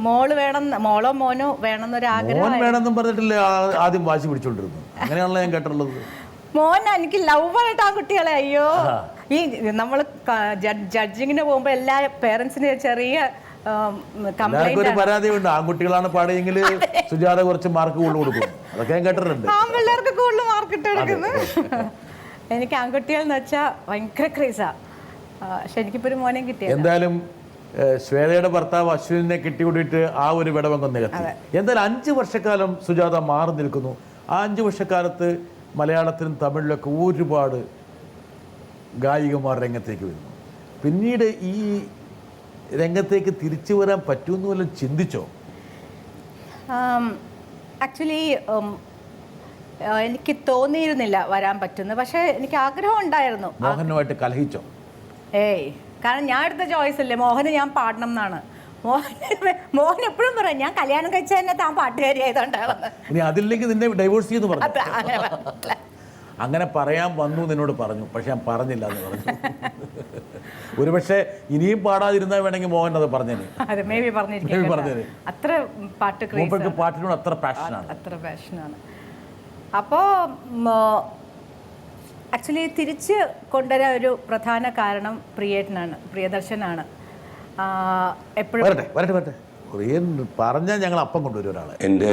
മോള് വേണം, മോളോ മോനോ വേണമെന്നൊരു ആഗ്രഹം വേണമെന്നും പറഞ്ഞിട്ടില്ല ആദ്യം വാശി പിടിച്ചോണ്ടിരുന്നു. അങ്ങനെയാണല്ലോ ഞാൻ കേട്ടുള്ളത്. മോൻ എനിക്ക് ലവായിട്ട് ആ കുട്ടികളെ. അയ്യോ, ഈ നമ്മൾ ജഡ്ജിങ്ങിന് പോകുമ്പോൾ എല്ലാ പേരൻസിന് ചെറിയ ഒരു പരാതിയുണ്ട്, ആൺകുട്ടികളാണ് പാടിയെങ്കിൽ സുജാത കുറച്ച് മാർക്ക് കൂടുതൽ കൊടുക്കും. അതൊക്കെ ഞാൻ കേട്ടിട്ടുണ്ട്. ആൺപിള്ളേർക്ക് കൂടുതൽ മാർക്ക് ഇട്ട് കൊടുക്കുന്നു. എനിക്ക് ആൺകുട്ടികൾ എന്ന് വെച്ചാൽ ഭയങ്കര ക്രേസാ. പക്ഷെ എനിക്കിപ്പോൾ ഒരു മോനെ കിട്ടിയ. എന്തായാലും ശ്വേതയുടെ ഭർത്താവ് അശ്വിനെ കിട്ടിക്കൂടിയിട്ട് ആ ഒരു വിടവങ്കം നികത്തി. എന്തായാലും 5 വർഷക്കാലം സുജാത മാറി നിൽക്കുന്നു. ആ 5 വർഷക്കാലത്ത് മലയാളത്തിലും തമിഴിലൊക്കെ ഒരുപാട് ഗായികമാർ രംഗത്തേക്ക് വരുന്നു. പിന്നീട് ഈ രംഗത്തേക്ക് തിരിച്ചു വരാൻ പറ്റുമെന്ന് വല്ലതും ചിന്തിച്ചോ? ആക്ച്വലി എനിക്ക് തോന്നിയിരുന്നില്ല വരാൻ പറ്റുന്നു. പക്ഷേ എനിക്ക് ആഗ്രഹം ഉണ്ടായിരുന്നു. മോഹനുമായിട്ട് കലഹിച്ചോ? കാരണം ഞാൻ എടുത്ത ചോയ്സ് അല്ലേ, മോഹന് ഞാൻ പാടണം എന്നാണ്. മോൻ എപ്പോഴും പറയും ഞാൻ കല്യാണം കഴിച്ച തന്നെ താൻ പാട്ടുകാരി ആയതുകൊണ്ടാണെന്ന്. ഇനി അതില്ലെങ്കിൽ നിന്നെ ഡൈവോഴ്സ് ചെയ്ത് പറഞ്ഞു. അത് അങ്ങനെ പറഞ്ഞിട്ടില്ല. അങ്ങനെ പറയാൻ വന്നു നിന്നോട് പറഞ്ഞു, പക്ഷെ ഞാൻ പറഞ്ഞില്ല എന്ന് പറഞ്ഞു. ഒരുപക്ഷെ ഇനിയും പാടാതിരുന്നാൽ വേണമെങ്കിൽ മോഹൻ അത് പറഞ്ഞേനെ. അതെ, മേ ബി പറഞ്ഞിരിക്കും. അത്ര പാട്ട് മൂപ്പർക്ക് പാട്ടിനോട് അത്ര പാഷനാണ്. അത്ര പാഷനാണ്. അപ്പോൾ ആക്ച്വലി തിരിച്ച് കൊണ്ടുവരാൻ ഒരു പ്രധാന കാരണം പ്രിയദർശനാണ്. എപ്പോഴും വരട്ടെ പ്രിയൻ പറഞ്ഞാൽ ഞങ്ങൾ അപ്പം കൊണ്ടുവരും ഒരാളെ. എൻ്റെ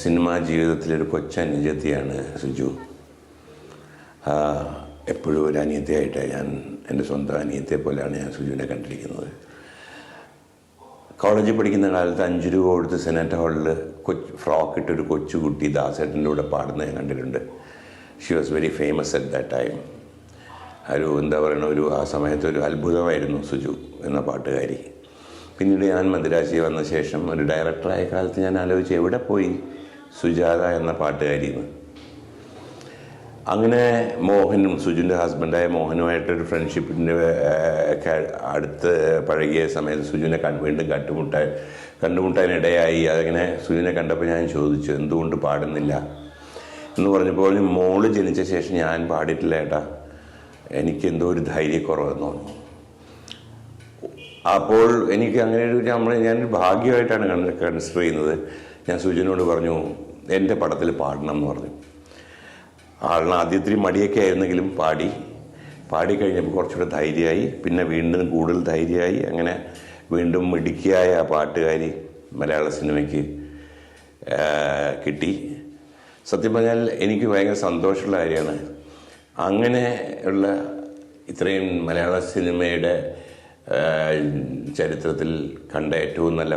സിനിമാ ജീവിതത്തിലൊരു കൊച്ചനുജത്തിയാണ് സുജു. എപ്പോഴും ഒരു അനിയത്തിയായിട്ട് എൻ്റെ സ്വന്തം അനിയത്തിയെ പോലെയാണ് ഞാൻ സുജുവിനെ കണ്ടിരിക്കുന്നത്. കോളേജിൽ പഠിക്കുന്ന കാലത്ത് 5 രൂപ കൊടുത്ത് സെനറ്റ് ഹാളിൽ ഫ്രോക്ക് ഇട്ടൊരു കൊച്ചുകുട്ടി ദാസേട്ടൻ്റെ കൂടെ പാടുന്നത് ഞാൻ കണ്ടിട്ടുണ്ട്. She was very famous at that time. എന്താ പറയുക, ആ സമയത്ത് ഒരു അത്ഭുതമായിരുന്നു സുജു എന്ന പാട്ടുകാരി. പിന്നീട് ഞാൻ മദ്രാശി വന്ന ശേഷം ഒരു ഡയറക്ടറായ കാലത്ത് ഞാൻ ആലോചിച്ചു എവിടെ പോയി സുജാത എന്ന പാട്ടുകാരിന്ന്. അങ്ങനെ മോഹനും സുജുവിൻ്റെ ഹസ്ബൻഡായ മോഹനുമായിട്ടൊരു ഫ്രണ്ട്ഷിപ്പിൻ്റെ ഒക്കെ അടുത്ത് പഴകിയ സമയത്ത് സുജുവിനെ വീണ്ടും കണ്ടുമുട്ടാനിടയായി. അതങ്ങനെ സുജുവിനെ കണ്ടപ്പോൾ ഞാൻ ചോദിച്ചു എന്തുകൊണ്ട് പാടുന്നില്ല എന്ന് പറഞ്ഞപ്പോൾ മോള് ജനിച്ച ശേഷം ഞാൻ പാടിയിട്ടില്ല ഏട്ടാ, എനിക്കെന്തോ ഒരു ധൈര്യക്കുറവെന്ന് തോന്നുന്നു. അപ്പോൾ എനിക്ക് അങ്ങനെ ഞാനൊരു ഭാഗ്യമായിട്ടാണ് കൺസിഡർ ചെയ്യുന്നത്. ഞാൻ സുജുവിനോട് പറഞ്ഞു എൻ്റെ പടത്തിൽ പാടണം എന്ന് പറഞ്ഞു. ആളിന് ആദ്യത്തിരി മടിയൊക്കെ ആയിരുന്നെങ്കിലും പാടിക്കഴിഞ്ഞപ്പോൾ കുറച്ചുകൂടെ ധൈര്യമായി. പിന്നെ വീണ്ടും കൂടുതൽ ധൈര്യമായി. അങ്ങനെ വീണ്ടും മിടുക്കിയായ പാട്ടുകാരി മലയാള സിനിമയ്ക്ക് കിട്ടി. സത്യം പറഞ്ഞാൽ എനിക്ക് ഭയങ്കര സന്തോഷമുള്ള കാര്യമാണ്. അങ്ങനെ ഉള്ള ഇത്രയും മലയാള സിനിമയുടെ ചരിത്രത്തിൽ കണ്ട ഏറ്റവും നല്ല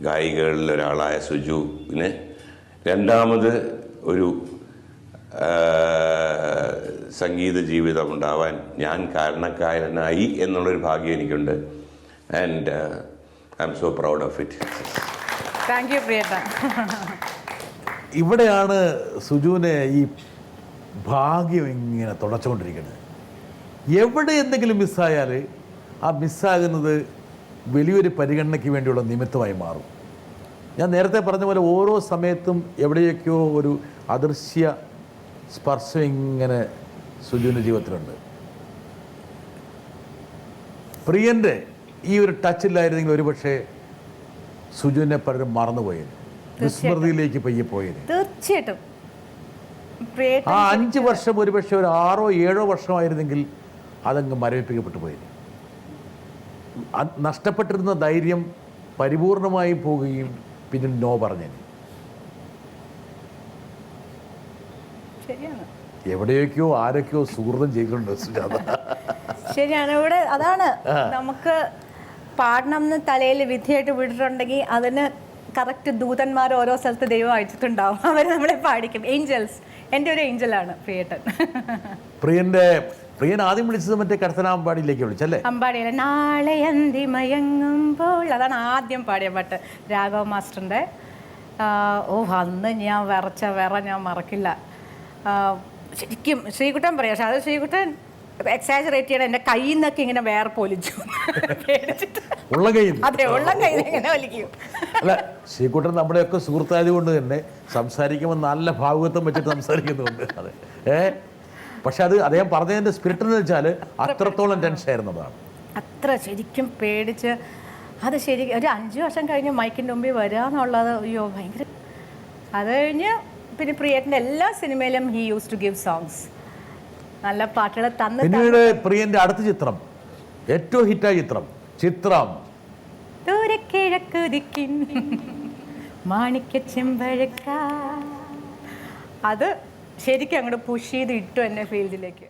ഗായികകളിൽ ഒരാളായ സുജുവിന് രണ്ടാമത് ഒരു സംഗീത ജീവിതം ഉണ്ടാവാൻ ഞാൻ കാരണക്കാരനായി എന്നുള്ളൊരു ഭാഗ്യം എനിക്കുണ്ട്. And I'm so proud of it. Thank you പ്രിയേട്ട. ഇവിടെയാണ് സുജുവിനെ ഈ ഭാഗ്യം ഇങ്ങനെ തുടച്ചുകൊണ്ടിരിക്കുന്നത്. എവിടെ എന്തെങ്കിലും മിസ്സായാൽ ആ മിസ്സാകുന്നത് വലിയൊരു പരിഗണനയ്ക്ക് വേണ്ടിയുള്ള നിമിത്തമായി മാറും. ഞാൻ നേരത്തെ പറഞ്ഞ പോലെ ഓരോ സമയത്തും എവിടെയൊക്കെയോ ഒരു അദൃശ്യ സ്പർശം ഇങ്ങനെ സുജുവിൻ്റെ ജീവിതത്തിലുണ്ട്. പ്രിയൻ്റെ ഈ ഒരു ടച്ചില്ലായിരുന്നെങ്കിൽ ഒരുപക്ഷെ സുജുവിനെ പലരും മറന്നുപോയത്, വിസ്മൃതിയിലേക്ക് പയ്യെ പോയത്. തീർച്ചയായിട്ടും ആ 5 വർഷം ഒരുപക്ഷെ ഒരു 6 or 7 വർഷമായിരുന്നെങ്കിൽ അതങ്ങ് മരവിപ്പിക്കപ്പെട്ടു പോയത്. നഷ്ടപ്പെട്ടിരുന്ന ധൈര്യം പരിപൂർണമായി പോവുകയും പിന്നെ നോ പറഞ്ഞേനെ. ശരിയാണ്, എവിടെയൊക്കെയോ ആരൊക്കെയോ സുഹൃതം ചെയ്തിട്ടുണ്ട് സുജാത. ശരിയാണ്. ഇവിടെ അതാണ് നമുക്ക് പാടണം എന്ന് തലയിൽ വിധിയായിട്ട് വിട്ടിട്ടുണ്ടെങ്കിൽ അതിന് കറക്റ്റ് ദൂതന്മാർ ഓരോ സ്ഥലത്ത് ദൈവം അയച്ചിട്ടുണ്ടാവും. അവർ നമ്മളെ പാടിക്കും. ഏഞ്ചൽസ്. എൻ്റെ ഒരു ഏഞ്ചലാണ് പ്രിയേട്ടൻ. പ്രിയൻ ആദ്യം വിളിച്ചത് മറ്റേ കടത്തനാമ്പാടിയിലേക്ക് വിളിച്ചല്ലേ? അമ്പാടിയല്ല, നാളെ അന്തി മയങ്ങുമ്പോൾ, അതാണ് ആദ്യം പാടിയ പാട്ട്, രാഘവ മാസ്റ്ററിൻ്റെ. അന്ന് ഞാൻ ഞാൻ മറക്കില്ല. ശരിക്കും ശ്രീകുട്ടൻ പറയാം, പക്ഷെ അത് ശ്രീകുട്ടൻ എക്സാജറേറ്റ് ചെയ്യണം. എൻ്റെ കയ്യിൽ നിന്നൊക്കെ ഇങ്ങനെ വേറെ പൊലിച്ചു. അതെ, ഉള്ളം കയ്യിൽ ഇങ്ങനെ വലിക്കും. അല്ല, ശ്രീകുട്ടൻ നമ്മുടെയൊക്കെ സുഹൃത്തായത് കൊണ്ട് തന്നെ സംസാരിക്കുമ്പോൾ നല്ല ഭാവുകത്വം വെച്ചിട്ട് സംസാരിക്കുന്നുണ്ട്. അതെ, പക്ഷെ അത് അദ്ദേഹം പറഞ്ഞതിൻ്റെ സ്പിരിറ്റ് എന്ന് വെച്ചാൽ അത്രത്തോളം ടെൻഷൻ ആയിരുന്നതാണ്. അത്ര ശരിക്കും പേടിച്ച് അത് ശരിക്കും ഒരു 5 വർഷം കഴിഞ്ഞ് മൈക്കിൻ്റെ മുമ്പിൽ വരിക എന്നുള്ളത് അയ്യോ ഭയങ്കര. അത് കഴിഞ്ഞ് പിന്നെ പ്രിയേട്ടൻ്റെ എല്ലാ സിനിമയിലും he use to give songs, നല്ല പാട്ടുകൾ തന്ന്. പിന്നീട് പ്രിയൻ്റെ അടുത്ത ചിത്രം, ഏറ്റവും ഹിറ്റായ ചിത്രം ദൂരക്കിഴക്ക് ദിക്കിൻ മാണിക്യ ചെമ്പഴക്ക, അത് ശരിക്കും അങ്ങോട്ട് പുഷ് ചെയ്ത് ഇട്ടു എന്നെ ഫീൽഡിലേക്ക്.